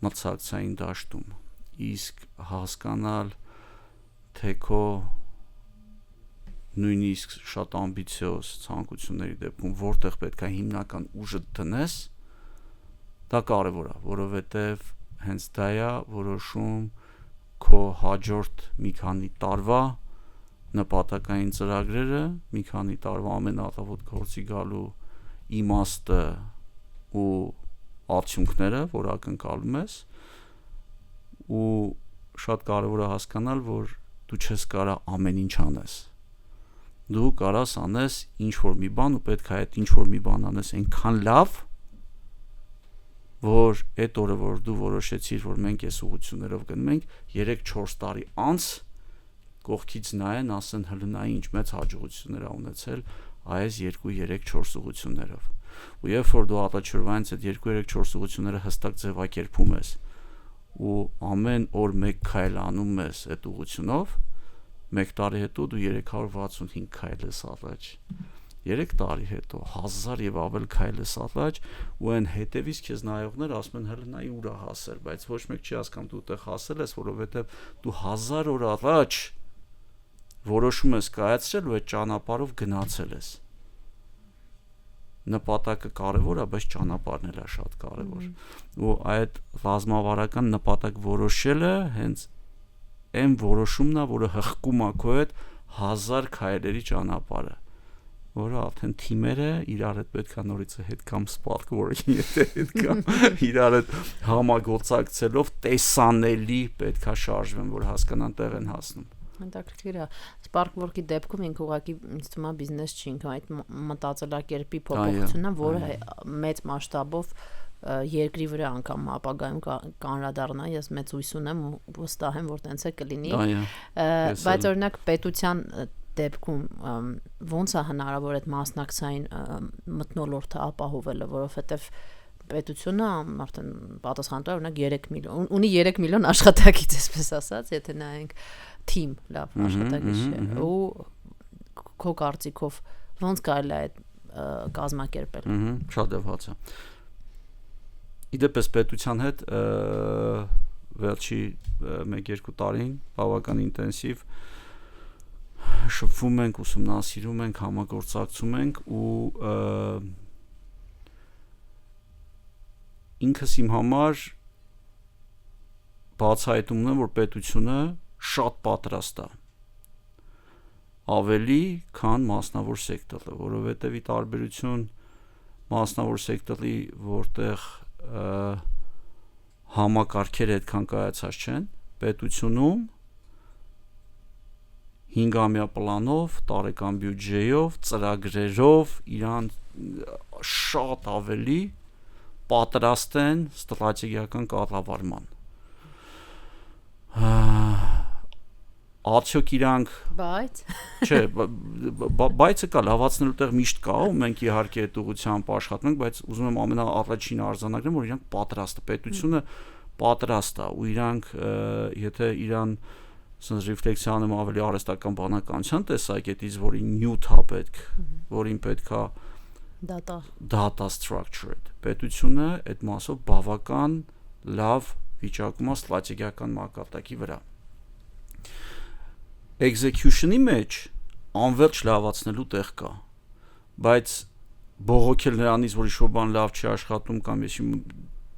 մրցակցային դաշտում, իսկ հասկանալ թե քո նույնիսկ շատ ամբիցիոզ ցանկությունների դեպքում որտեղ պետք է հիմնական ուժը դնես, դա կարևոր է, որովհետև հենց դա է որոշում քո հաջորդ մի քանի տարվա նպատակային ծրագրերը, մի քանի տարվա ամենատավոտ գործի գալու իմաստը ու արդյունքները, որ ակնկալում ես, ու շատ կարևոր է հասկանալ, որ դու չես կարա ամեն ինչ անես, դու կարաս անես ինչ-որ մի բան ու պետք է այդ ինչ-որ մի բան անես այնքան լավ, որ այդ օրը, որ դու որոշեցիր, որ մենք այս ուղղություններով գնում ենք, 3-4 տարի անց կողքից նայեն, ասեն հլնայի ինչ մեծ հաջողություններ ա ունեցել այս 2-3-4 ուղղություններով։ Ու երբ որ դու ատաչորվանից այդ 2-3-4 ուղղությունները հստակ ձևակերպում ես ու ամեն օր մեկ քայլ անում ես այդ ուղղությունով, 1 տարի հետո դու 365 քայլ ես առաջ, 3 տարի հետո 1000 եւ ավել քայլ ես առաջ, ու այն հետևից քեզ նայողներ ասում են հլնայի ուր է հասել, բայց ոչ մեկ չի հասկանում դու այդտեղ հասել ես, որովհետեւ դու 1000 օր առաջ որոշում ես կայացրել ու այդ ճանապարհով գնացել ես։ Նպատակը կարևոր է, բայց ճանապարհն էլ է շատ կարևոր։ Ու այդ ռազմավարական նպատակ որոշելը հենց այն որոշումն է, որը հղկում է քո այդ 1000 քայլերի ճանապարհը, որը արդեն թիմերը իրար հետ պետք է նորից հետ կամ spark work-ի հետ կամ իրար հետ համագործակցելով տեսանելի պետք է շարժվեն, որ հասկանան տեղ են հասնում։ Հետաքրքիր է, spark work-ի դեպքում ինքը ուղղակի ինձ թվում է բիզնես չի, ինքը այդ մտածելակերպի փոփոխությունն է, որը մեծ մասշտաբով երկրի վրա անգամ ապագայում կանրադառնա, ես մեծ հույս ունեմ ու վստահ եմ, որ տենց է կլինի, բայց օրինակ պետության դեպքում ոնց է հնարավոր այդ մասնակցային մթնոլորտը ապահովելը, որովհետև պետությունը արդեն պատասխանատու է օրինակ 3 միլիոն, ունի 3 միլիոն աշխատակից, այսպես ասած, եթե նայենք թիմ, լավ աշխատակից չէ, ու քո կարծիքով ոնց կարելի է այդ կազմակերպել։ Շատ լավ է։ Իդեպս պետության հետ վերջի 1-2 տարին բավական ինտենսիվ շփվում ենք, ուսումնասիրում ենք, համագործակցում ենք ու ինքս իմ համար բացահայտումն է, որ պետությունը շատ պատրաստ է ավելի, քան մասնավոր սեկտորը, որովհետև ի տարբերություն մասնավոր սեկտորի, որտեղ համակարգերը այդքան կայացած չեն, պետությունում 5-ամյա պլանով, տարեկան բյուջեով, ծրագրերով իրան շատ ավելի պատրաստ են ստրատեգիական կառավարման։ Արդյոք իրանք բայց չէ, բայցը կա, լավացնելու տեղ միշտ կա, ու մենք իհարկե այդ ուղղությամբ աշխատում ենք, բայց ուզում եմ ամենաառաջին արձանագրեմ, որ իրանք պատրաստ է, պետությունը պատրաստ է, ու իրանք եթե իրան ասես ռեֆլեքսիա անում ավելի արհեստական բանականության տեսակետից, որին նյութ է պետք, որին պետքա data structured, պետությունը այդ մասով բավական լավ վիճակում է ստրատեգիական մակարդակի վրա։ Execution-ի մեջ անվերջ լավացնելու տեղ կա, բայց բողոքել նրանից, որ ինչ-որ բան լավ չի աշխատում կամ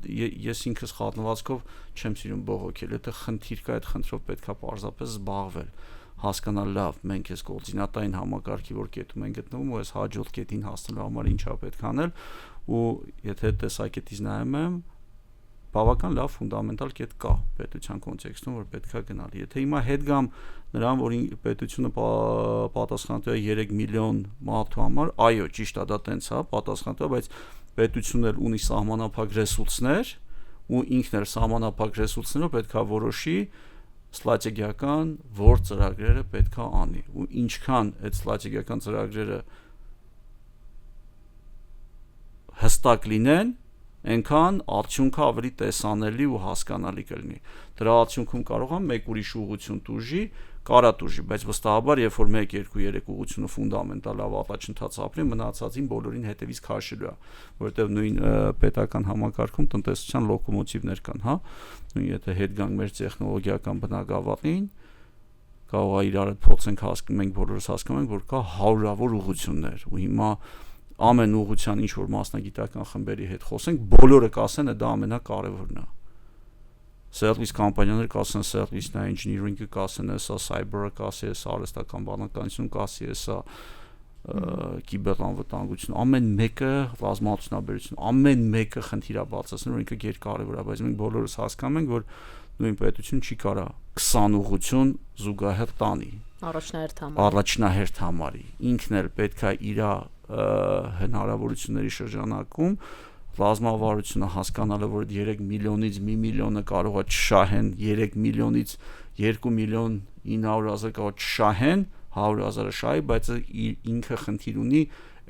ես ինքս խառնվածքով չեմ սիրում բողոքել, եթե խնդիր կա, այդ խնդրով պետքա պարզապես զբաղվել, հասկանալ լավ, մենք այս կոորդինատային համակարգի որ կետում ենք գտնվում ու այս հաջորդ կետին հասնելու համար ինչա պետք անել, ու եթե այդ տեսակետից նայում եմ, բավական լավ ֆունդամենտալ կետ կա պետության կոնտեքստում, որ պետքա գնալ։ Եթե հիմա հետ գամ նրան, որ պետությունը պատասխանատու է 3 միլիոն մարդու համար, այո, ճիշտ է, դա տենց է, պատասխանատու է, բայց պետությունն էլ ունի սահմանափակ ռեսուրսներ, ու ինքն էլ սահմանափակ ռեսուրսներով պետքա որոշի ստրատեգիական որ ծրագրերը պետքա անի, ու ինչքան այդ ստրատեգիական ծրագրերը հստակ լինեն, այնքան արդյունքը ավելի տեսանելի ու հասկանալի կլինի։ Դրա արդյունքում կարող է մեկ ուրիշ ուղղություն տուժի, կարա տուժի, բայց վստահաբար երբ որ 1, 2, 3 ուղղությունը ֆունդամենտալ առաջընթաց ապրի, մնացածին բոլորին հետևից քաշելու է, որովհետև նույն պետական համակարգում տնտեսության լոկոմոտիվներ կան, հա, նույն եթե հետ գանք մեր տեխնոլոգիական բնագավառին, կարող է իրար հետ փոխենք մենք բոլորս հասկանում ենք, որ կա հարյուրավոր ուղղություններ, ու հիմա ամեն ուղղության ինչ որ մասնագիտական խմբերի հետ խոսենք, բոլորը կասեն, դա ամենակարևորն է։ Service կամպանիաները կասեն service engineering-ը կասեն, սա cyber-ը կասի, սա արհեստական բանականություն կասի, սա կիբերանվտանգություն, ամեն մեկը ռազմավարությունաբերություն, ամեն մեկը խնդիր է բացասնում, որ ինքը գերկարևոր է, բայց մենք բոլորս հասկանում ենք, որ նույն պետություն չի կարա 20 ուղղություն զուգահեռ տանի։ Առաջնահերթ համարի։ Ինքն էլ պետք է իր հնարավորությունների շրջանակում ռազմավարությունը հասկանալը, որ 3 միլիոնից 1 միլիոնը կարող է չշահեն, 3 միլիոնից 2 միլիոն 900,000 կարող է չշահեն, 100,000-ը շահի, բայց ինքը խնդիր ունի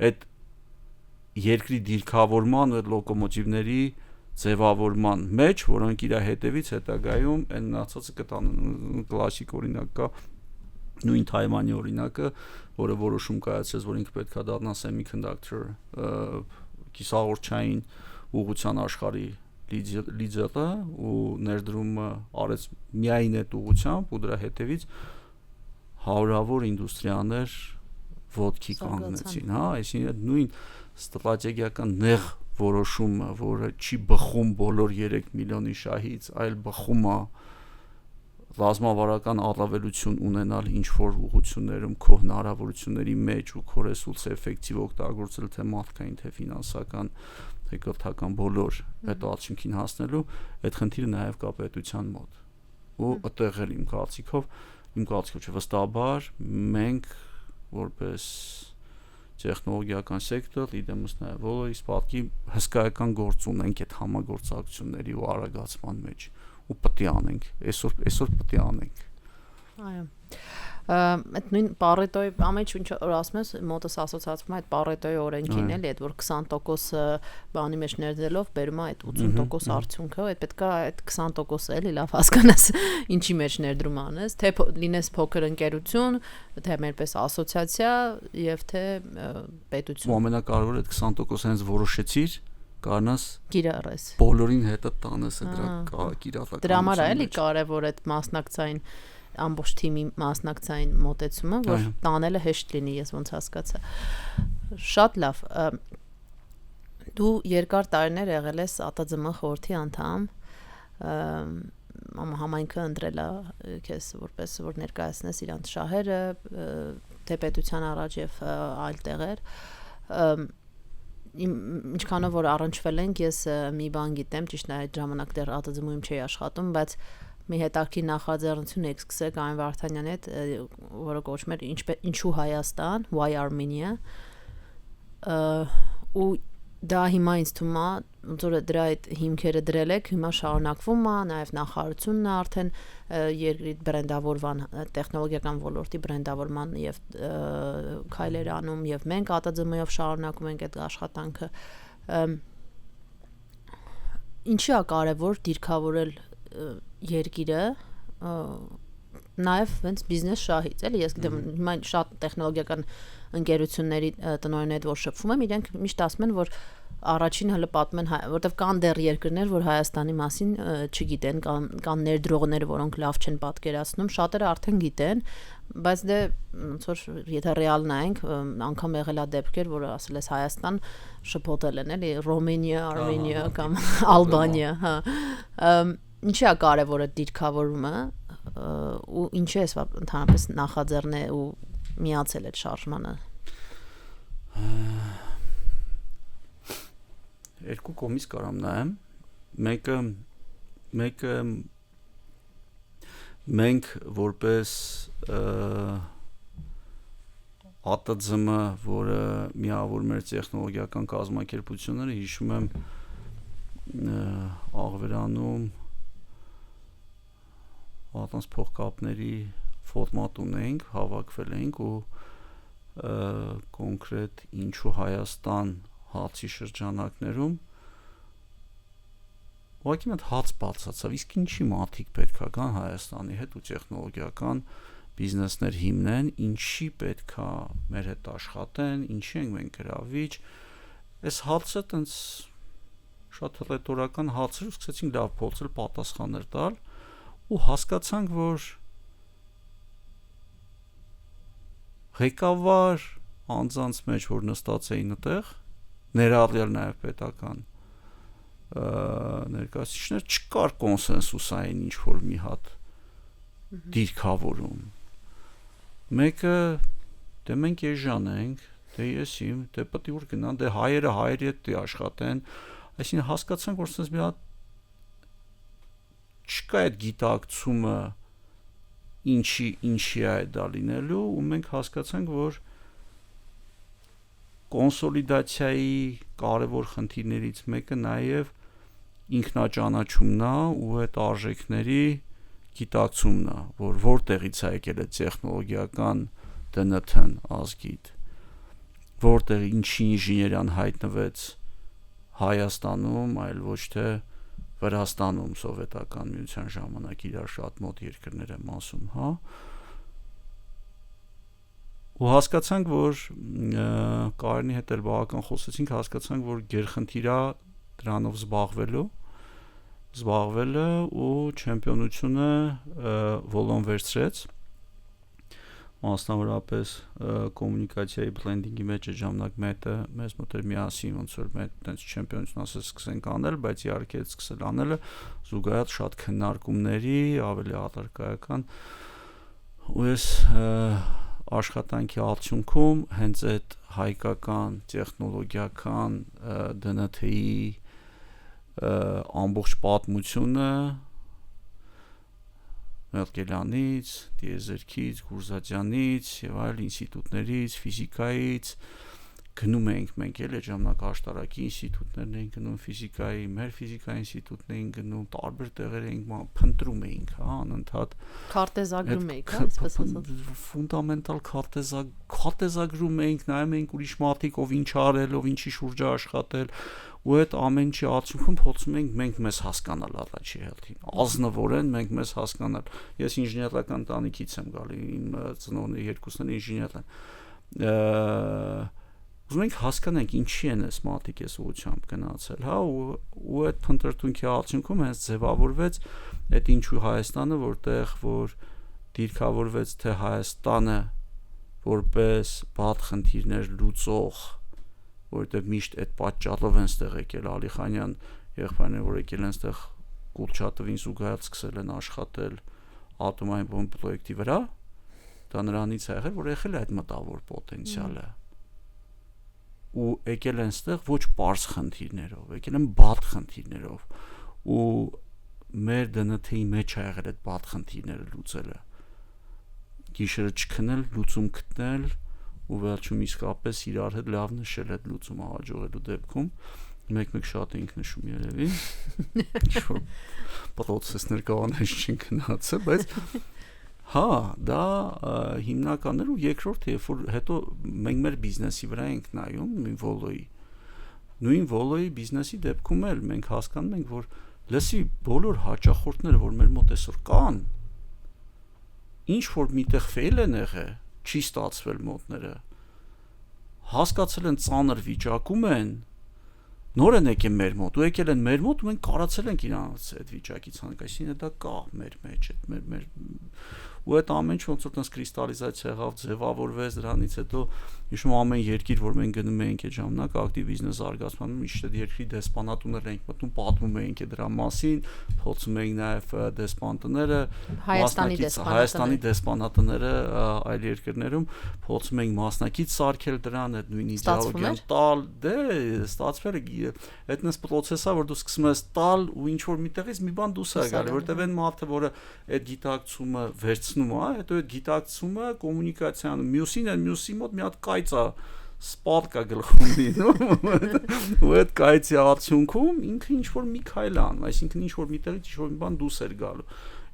այդ երկրի դիրքավորման ու այդ լոկոմոտիվների ձևավորման մեջ, որոնք իր հետևից հետագայում այն մնացածը կտան կլասիկ օրինակ կա նույն Թայվանի օրինակը, որը որոշում կայացրեց, որ ինքը պետք է դառնա semiconductor կիսաղորդչային ուղղության աշխարհի լիդերը ու ներդրումը արեց միայն այդ ուղղությամբ ու դրա հետևից հարյուրավոր ինդուստրիաներ ոտքի կանգնեցին, հա, այսինքն նույն ստրատեգիական նեղ որոշումը, որը չի բխում բոլոր 3 միլիոնի շահից, այլ բխում է ռազմավարական առավելություն ունենալ ինչ-որ ուղղություններում քո հնարավորությունների մեջ ու քո ռեսուրսը էֆեկտիվ օգտագործել թե մարդկային, թե ֆինանսական, թե կրթական բոլոր այդ արդյունքին հասնելու, այդ խնդիրը նաև կա պետության մոտ։ Ու այդտեղ էլ իմ կարծիքով չէ, վստահաբար մենք որպես տեխնոլոգիական սեկտոր, իդեմս նաև ոլորտի պատկի հսկայական գործ ունենք այդ համագործակցությունների ու արագացման մեջ ու պետք է անենք, այսօր պետք է անենք։ Այո։ Այդ նույն Պարետոյի ամեն ինչ որ ասում ես, մոտս ասոցիացվում է այդ Պարետոյի օրենքին էլի, այդ որ 20% բանի մեջ ներդրելով բերում է այդ 80% արդյունքը, այդ պետքա այդ 20% էլի լավ հասկանաս ինչի մեջ ներդրում անես, թե լինես փոքր ընկերություն, թե մերպես ասոցիացիա եւ թե պետություն։ Ու ամենակարևորը այդ 20% հենց որոշեցիր կանաս կիրառես բոլորին հետը տանես դրա կիրառական։ Դրա համար էլի կարևոր այդ մասնակցային ամբողջ թիմի մասնակցային մոտեցումը, որ տանելը հեշտ լինի, ես ոնց հասկացա։ Շատ լավ։ Դու երկար տարիներ եղել ես ԱՏԾՄ խորհրդի անդամ, համայնքը ընտրել է քեզ որպես որ ներկայացնես իրանց շահերը, թե պետության առաջ եւ այլ տեղեր։ Ինչքանով որ առնչվել ենք, ես մի բան գիտեմ, ճիշտ է, այդ ժամանակ դեռ ԱՏԾՄ-ում չէի աշխատում, բայց մի հետաքրքիր նախաձեռնություն եք սկսել Կարեն Վարդանյանի հետ, որը կոչվում էր Ինչու Հայաստան, Why Armenia, ու դա հիմա ինձ թվում է, ոնց որ դրա այդ հիմքերը դրել եք, հիմա շարունակվում է, նաև նախարարությունն է արդեն երկրի բրենդավորման, տեխնոլոգիական ոլորտի բրենդավորման եւ քայլեր անում եւ մենք ԱՏԾՄ-ով շարունակում ենք այդ աշխատանքը։ Ինչի է կարևոր դիրքավորել երկիրը նաև հենց բիզնես շահից, էլի ես գիտեմ հիմա շատ տեխնոլոգիական ընկերությունների տնօրեններ հետ որ շփվում եմ, իրենք միշտ ասում են, որ առաջին հələ պատմեն, որտեվ կան դեռ երկրներ, որ Հայաստանի մասին չգիտեն, կան ներդրողներ, որոնք լավ չեն պատկերացնում, շատերը արդեն գիտեն, բայց դե ոնց որ եթե ռեալ նայենք, անգամ եղել է դեպքեր, որ ասել ես Հայաստան շփոթել են, էլի Ռոմենիա, Արմենիա կամ Ալբանիա, հա։ Ինչի է կարևորը դիրքավորումը ու ինչի է ընդհանրապես նախաձեռնել ու միացել այդ շարժմանը։ Երկու կողմից կարամ նայեմ, մեկը մենք որպես ԱՏԾՄ, որը միավորում էր տեխնոլոգիական կազմակերպությունները, հիշում եմ Աղվերանում ատանց փոխկապների ֆորմատ ունենք, հավաքվել ենք ու կոնկրետ Ինչու Հայաստան հացի շրջանակներում ուղղակի մի հատ բացացավ, իսկ ինչի մարդիկ պետքա գան Հայաստանի հետ ու տեխնոլոգիական բիզնեսներ հիմնեն, ինչի պետքա մեր հետ աշխատեն, ինչի ենք մենք գրավիչ, այս հացը տենց շատ ռետորական հացեր ու սկսեցինք լավ փորձել պատասխաններ տալ ու հասկացանք, որ ղեկավար անձանց մեջ, որ նստած էին այդտեղ, ներառյալ նաև պետական ներկայացուցիչներ, չկար կոնսենսուսային ինչ-որ մի հատ դիրքավորում։ Մեկը դե մենք էժան ենք, դե ես իմ, դե պետք է որ գնան, դե հայերը հայերի հետ աշխատեն, այսինքն հասկացանք, որ sense մի հատ չկա այդ գիտակցումը ինչի է դա լինելու ու մենք հասկացանք, որ կոնսոլիդացիայի կարևոր խնդիրներից մեկը նաև ինքնաճանաչումն է ու այդ արժեքների գիտակցումն է, որ որտեղից է եկել այդ տեխնոլոգիական ԴՆԹ-ն ազգիդ, որտեղ ինչի ինժեներիան հայտնվեց Հայաստանում, այլ ոչ թե Վրաստանում սովետական միության ժամանակ իրար շատ մոտ երկրներ եմ ասում, հա։ Ու հասկացանք, որ Կարենի հետ էլ բավական խոսեցինք, հասկացանք, որ գերխնդիր է դրանով զբաղվելը ու չեմպիոնությունը ոլոն վերցրեց, մասնավորապես կոմունիկացիայի բլենդինգի մեջ ժամանակ մետը մեզ մոտ էր միասին, ոնց որ մենք այդպես չեմպիոնություն ասել սկսենք անել, բայց իհարկե այդ սկսել անելը զուգահեռ շատ քննարկումների, ավելի արտարքայական ու ես աշխատանքի արդյունքում հենց այդ հայկական տեխնոլոգիական ԴՆԹ-ի ամբողջ պատմությունը Մելկելյանից, Տիեզերքից, Գուրզադյանից եւ այլ ինստիտուտներից, ֆիզիկայից գնում ենք մենք էլ այդ ժամանակ աշտարակի ինստիտուտներն էին գնում, ֆիզիկայի, մեր ֆիզիկայի ինստիտուտն էին գնում, տարբեր տեղեր էինք փնտրում էինք, հա, անընդհատ քարտեզագրում էինք, հա, այսպես ասած, ֆունդամենտալ քարտեզագրում էինք, նայում էինք ուրիշ մարդիկ ով ինչ արել, ով ինչի շուրջ աշխատել ու այդ ամեն ինչի արդյունքում փորձում ենք մենք մեզ հասկանալ առաջի հերթին, ազնվորեն մենք մեզ հասկանալ։ Ես ինժեներական ընտանիքից եմ գալի, իմ ծնողները երկուսն են ինժեներ են։ Ուզում ենք հասկանանք ինչի են այս մարդիկ այս ուղղությամբ գնացել, հա, ու այդ փնտրտունքի արդյունքում հենց ձևավորվեց այդ ինչու Հայաստանը, որտեղ որ դիրքավորվեց թե Հայաստանը որպես բաց խնդիրներ լուծող, որտեղ միշտ այդ պատճառով են ստեղ եկել Ալիխանյան եղբայրները, որ եկել են ստեղ Կուրչատովին զուգահեռ սկսել են աշխատել ատոմային բոմբ պրոյեկտի վրա, դա նրանից է եղել, որ եղել է այդ մտավոր պոտենցիալը ու եկել են ստեղ ոչ պարզ խնդիրներով, եկել են բաց խնդիրներով ու մեր ԴՆԹ-ի մեջ է եղել այդ բաց խնդիրները լուծելը, գիշերը չքնել, լուծում գտնել ու վերջում իսկապես իրար հետ լավ նշել այդ լուծումը հաջողելու դեպքում մեկ-մեկ շատ էինք նշում երևի ինչ-որ պրոցեսներ կանանց չեն գնացել, բայց հա, դա հիմնականն էր ու երկրորդը, երբ որ հետո մենք մեր բիզնեսի վրա ենք նայում նույն Volvo-ի բիզնեսի դեպքում էլ մենք հասկանում ենք, որ լսի բոլոր հաճախորդները, որ մեր մոտ այսօր կան, ինչ որ միտեղ ֆեյլ են եղել, չի ստացվել մոտները, հասկացել են ծանր վիճակում են, նոր են եկել մեր մոտ, ու եկել են մեր մոտ ու մենք կարացել ենք իրանց այդ վիճակից հանկարծին դա կա մեր մեջ, մեր ու այդ ամեն ինչ ոնց որ տես կրիստալիզացիա եղավ, ձևավորվեց, դրանից հետո հիշում ամեն երկիր, որ մենք գնում էինք այդ ժամանակ ակտիվ բիզնես զարգացմանում, միշտ այդ երկրի դեսպանատուներ էինք մտնում, պատմում էինք դրա մասին, փորձում էինք նաև դեսպանտները, Հայաստանի դեսպանատները այլ երկրներում, փորձում էինք մասնակից սարքել դրան, այդ նույն իդեոլոգիան տալ, դե ստացվել է այդպես process-ա, որ դու սկսում ես տալ ու ինչ որ միտեղից մի բան դուրս է գալի, որտեղ այն մարդը, որը այդ գիտակցումը վերցնում է, հետո այդ գիտակցումը կոմունիկացիան մյուսի մոտ մի հատ կայծա սպատկա գլխում լինում ու այդ կայծի արդյունքում ինքը ինչ որ մի քայլ անում, այսինքն ինչ որ միտեղից ինչ որ մի բան դուրս էր գալու։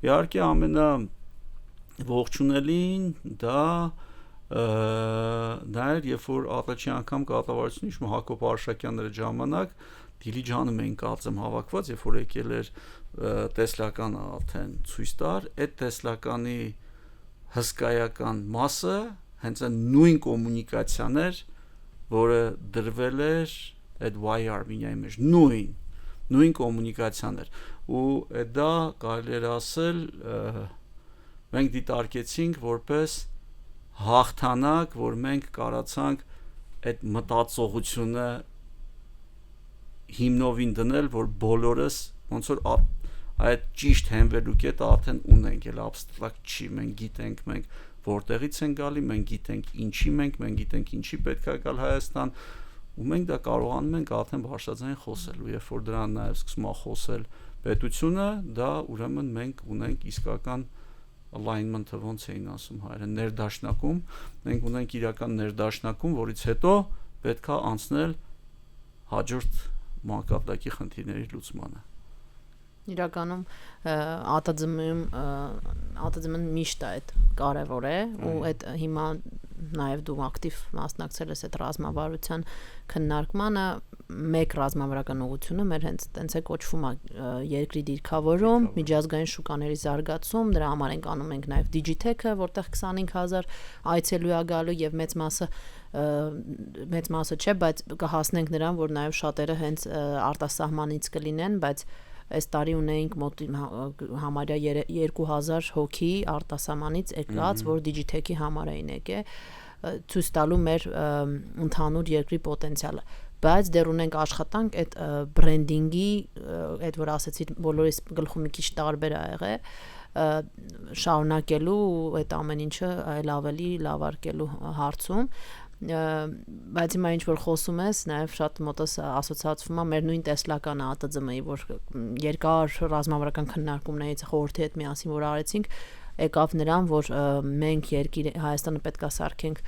Իհարկե ամենա ողջունելին դա էր, երբ որ առաջին անգամ կառավարությունը Հակոբ Արշակյանն էր ժամանակ Դիլիջանում էին կարծեմ հավաքված, երբ որ եկել էր տեսլականը արդեն ցույց տար, այդ տեսլականի հսկայական մասը հենց այն նույն կոմունիկացիան էր, որը դրվել էր այդ Y-Armenia-ի մեջ, նույն կոմունիկացիան էր, ու դա կարելի էր ասել մենք դիտարկեցինք որպես հաղթանակ, որ մենք կարացանք այդ մտածողությունը հիմնովին դնել, որ բոլորս ոնց որ այդ ճիշտ հենվելու կետը արդեն ունենք, էլ abstract չի, մենք գիտենք, մենք որտեղից են գալի, մենք գիտենք ինչի մենք գիտենք ինչի պետք է գալ Հայաստան, ու մենք դա կարողանում ենք արդեն բարձրաձայն խոսել, ու երբ որ դրան նաև սկսում է խոսել պետությունը, դա ուրեմն մենք ունենք իսկական alignment-ը ոնց էին ասում հայերը, ներդաշնակում, մենք ունենք իրական ներդաշնակում, որից հետո պետք է անցնել հաջորդ մակարդակի խնդիրների լուծմանը։ Իրականում ԱՏԶՄ-ն միշտ այդ կարևոր է ու այդ հիմա նաև դու ակտիվ մասնակցել ես այդ ռազմավարության քննարկմանը, մեկ ռազմավարական ուղղությունը մեր հենց տենց է կոչվում երկրի դիրքավորում, միջազգային շուկաների զարգացում, դրա համար ենք անում ենք նաև Digitech-ը, որտեղ 25000 այցելու է գալու եւ մեծ մասը չէ, բայց կհասնենք նրան, որ նաև շատերը հենց արտասահմանից կլինեն, բայց այս տարի ունեինք մոտ համարյա 2000 հոգի արտասահմանից եկած, որ Digitech-ի համար էին եկել, ցույց տալու մեր ընդհանուր երկրի պոտենցիալը, բայց դեռ ունենք աշխատանք այդ բրենդինգի, այդ որ ասեցի բոլորիս գլխում մի քիչ տարբեր ա եղել շարունակելու այդ ամեն ինչը այլ ավելի լավարկելու հարցում, բայց հիմա ինչ որ խոսում ես, նաև շատ մոտս ասոցիացվում է մեր նույն տեսլականը ԱՏԶՄ-ի, որ երկար ռազմավարական քննարկումներից խորհրդի հետ միասին որ արեցինք, եկավ նրան, որ մենք Հայաստանը պետք է սարքենք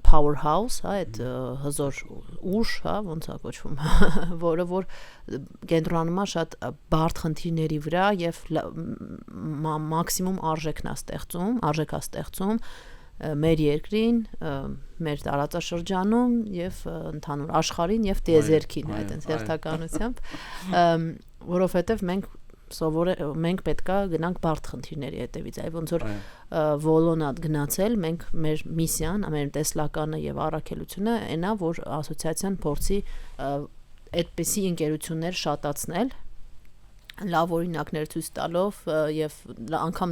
powerhouse, այդ հզոր ուժ, ոնց է կոչվում, որը որ կենտրոնանում է շատ բարդ խնդիրների վրա եւ մաքսիմում արժեք է ստեղծում մեր երկրին, մեր տարածաշրջանում եւ ընդհանուր աշխարհին եւ տիեզերքին, այդպես հերթականությամբ, որովհետեւ մենք պետքա գնանք բարդ խնդիրների հետևից, այ ոնց որ Վոլոնատ գնացել, մենք մեր միսիան, մեր տեսլականը եւ առաքելությունը այնա, որ ասոցիացիան փորձի այդպիսի ընկերություններ շատացնել, լավ օրինակներ ցույց տալով եւ անգամ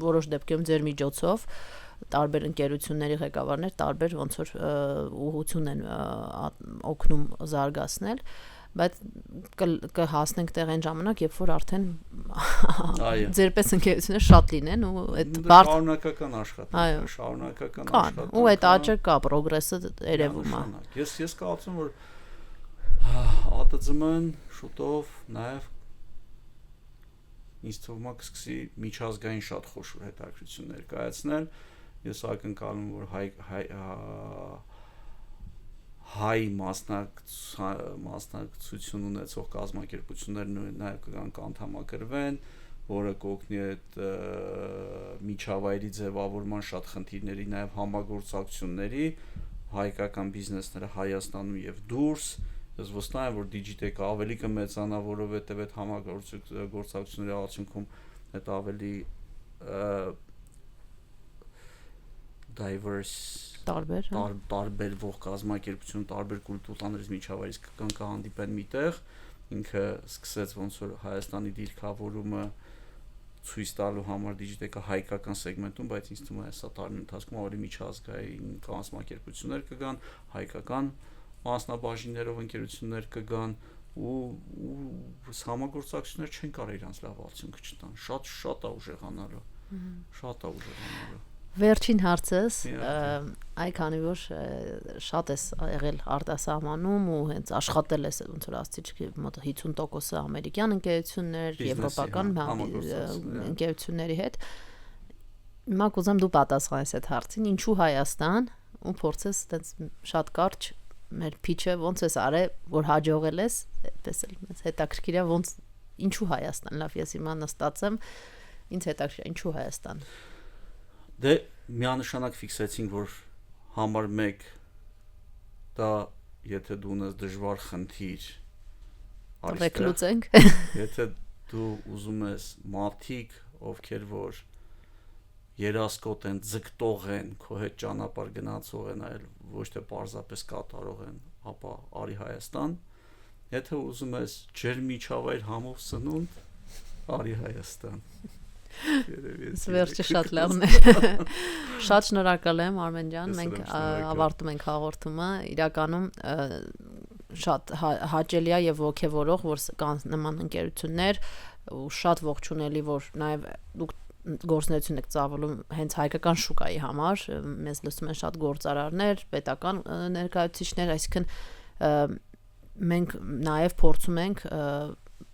որոշ դեպքերում ձեր միջոցով տարբեր ընկերությունների ղեկավարներ տարբեր ոնց որ ուղղություն են օգնում զարգացնել, բայց կհասնենք տեղ այն ժամանակ, երբ որ արդեն ձերպես ընկերություններ շատ լինեն ու այդ շարունակական աշխատանք, ու այդ աճը կա, պրոգրեսը երևում է։ Ես կարծում որ ԱՏԶՄ-ն շուտով նաև ինձ թվում է կսկսի միջազգային շատ խոշոր հետաքրքրություններ կայացնել, ես ակնկալում որ հայ մասնակցություն ունեցող կազմակերպություններ նաև կգան կանդամակրվեն, որը կօգնի այդ միջավայրի ձևավորման շատ խնդիրների, նաև համագործակցությունների, հայկական բիզնեսները Հայաստանում եւ դուրս, ես վստահ եմ որ Digitech-ը ավելի կմեծանա, որովհետեւ այդ համագործակցությունների արդյունքում այդ ավելի diverse տարբերվող կազմակերպություն, տարբեր կուլտուրաներից միջավայրից կհանդիպեն միտեղ, ինքը սկսեց ոնց որ Հայաստանի դիրքավորումը ցույց տալու համար Digitech-ը հայկական սեգմենտում, բայց ինձ թվում է հեսա տարիների ընթացքում ավելի միջազգային կազմակերպություններ կգան, հայկական մասնաբաժիններով ընկերություններ կգան ու համագործակցություններ չեն կարող իրանց լավ արդյունք չտան, շատ է ուժեղանալու, Վերջին հարցս, այ քանի որ շատ ես եղել արտասահմանում ու հենց աշխատել ես ոնց որ ասացի մոտ 50%-ը ամերիկյան ընկերություններ, եվրոպական ընկերությունների հետ, հիմա կուզեմ դու պատասխանես այդ հարցին, ինչու Հայաստան, ու փորձես այդպես շատ կարճ մեր փիչը ոնց ես արել, որ հաջողել ես, այդպես էլ մեծ հետաքրքիր է ոնց ինչու Հայաստան, լավ ես հիմա նստած եմ, ինձ հետաքրքիր է ինչու Հայաստան։ Դե միանշանակ ֆիքսեցինք, որ համար 1 դա եթե դու ունես դժվար խնդիր Ռեկլուծենք։ Եթե դու ուզում ես մարդիկ, ովքեր որ երասկոտ են, ձգտող են, քո հետ ճանապարհ գնացող են, այլ ոչ թե պարզապես կատարող են, ապա արի Հայաստան։ Եթե ուզում ես ջերմիջավայր համով սնունդ, արի Հայաստան։ Վերջը շատ լավն է։ Շատ շնորհակալ եմ Արմեն ջան, մենք ավարտում ենք հաղորդումը, իրականում շատ հաճելի է եւ ոգևորող, որ կան նման ընկերություններ ու շատ ողջունելի, որ նաեւ դուք գործունեություն եք ծավալում հենց հայկական շուկայի համար, մեզ լսում են շատ գործարարներ, պետական ներկայացուցիչներ, այսինքն մենք նաեւ փորձում ենք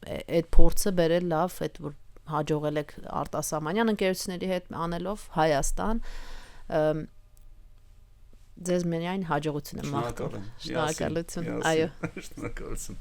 այդ փորձը բերել լավ, այդ որ հաջողել եք արտասահմանյան ընկերությունների հետ անելով Հայաստան, ձեզ միայն հաջողություն եմ մաղթում։ Շնորհակալություն։ Այո։ Շնորհակալություն։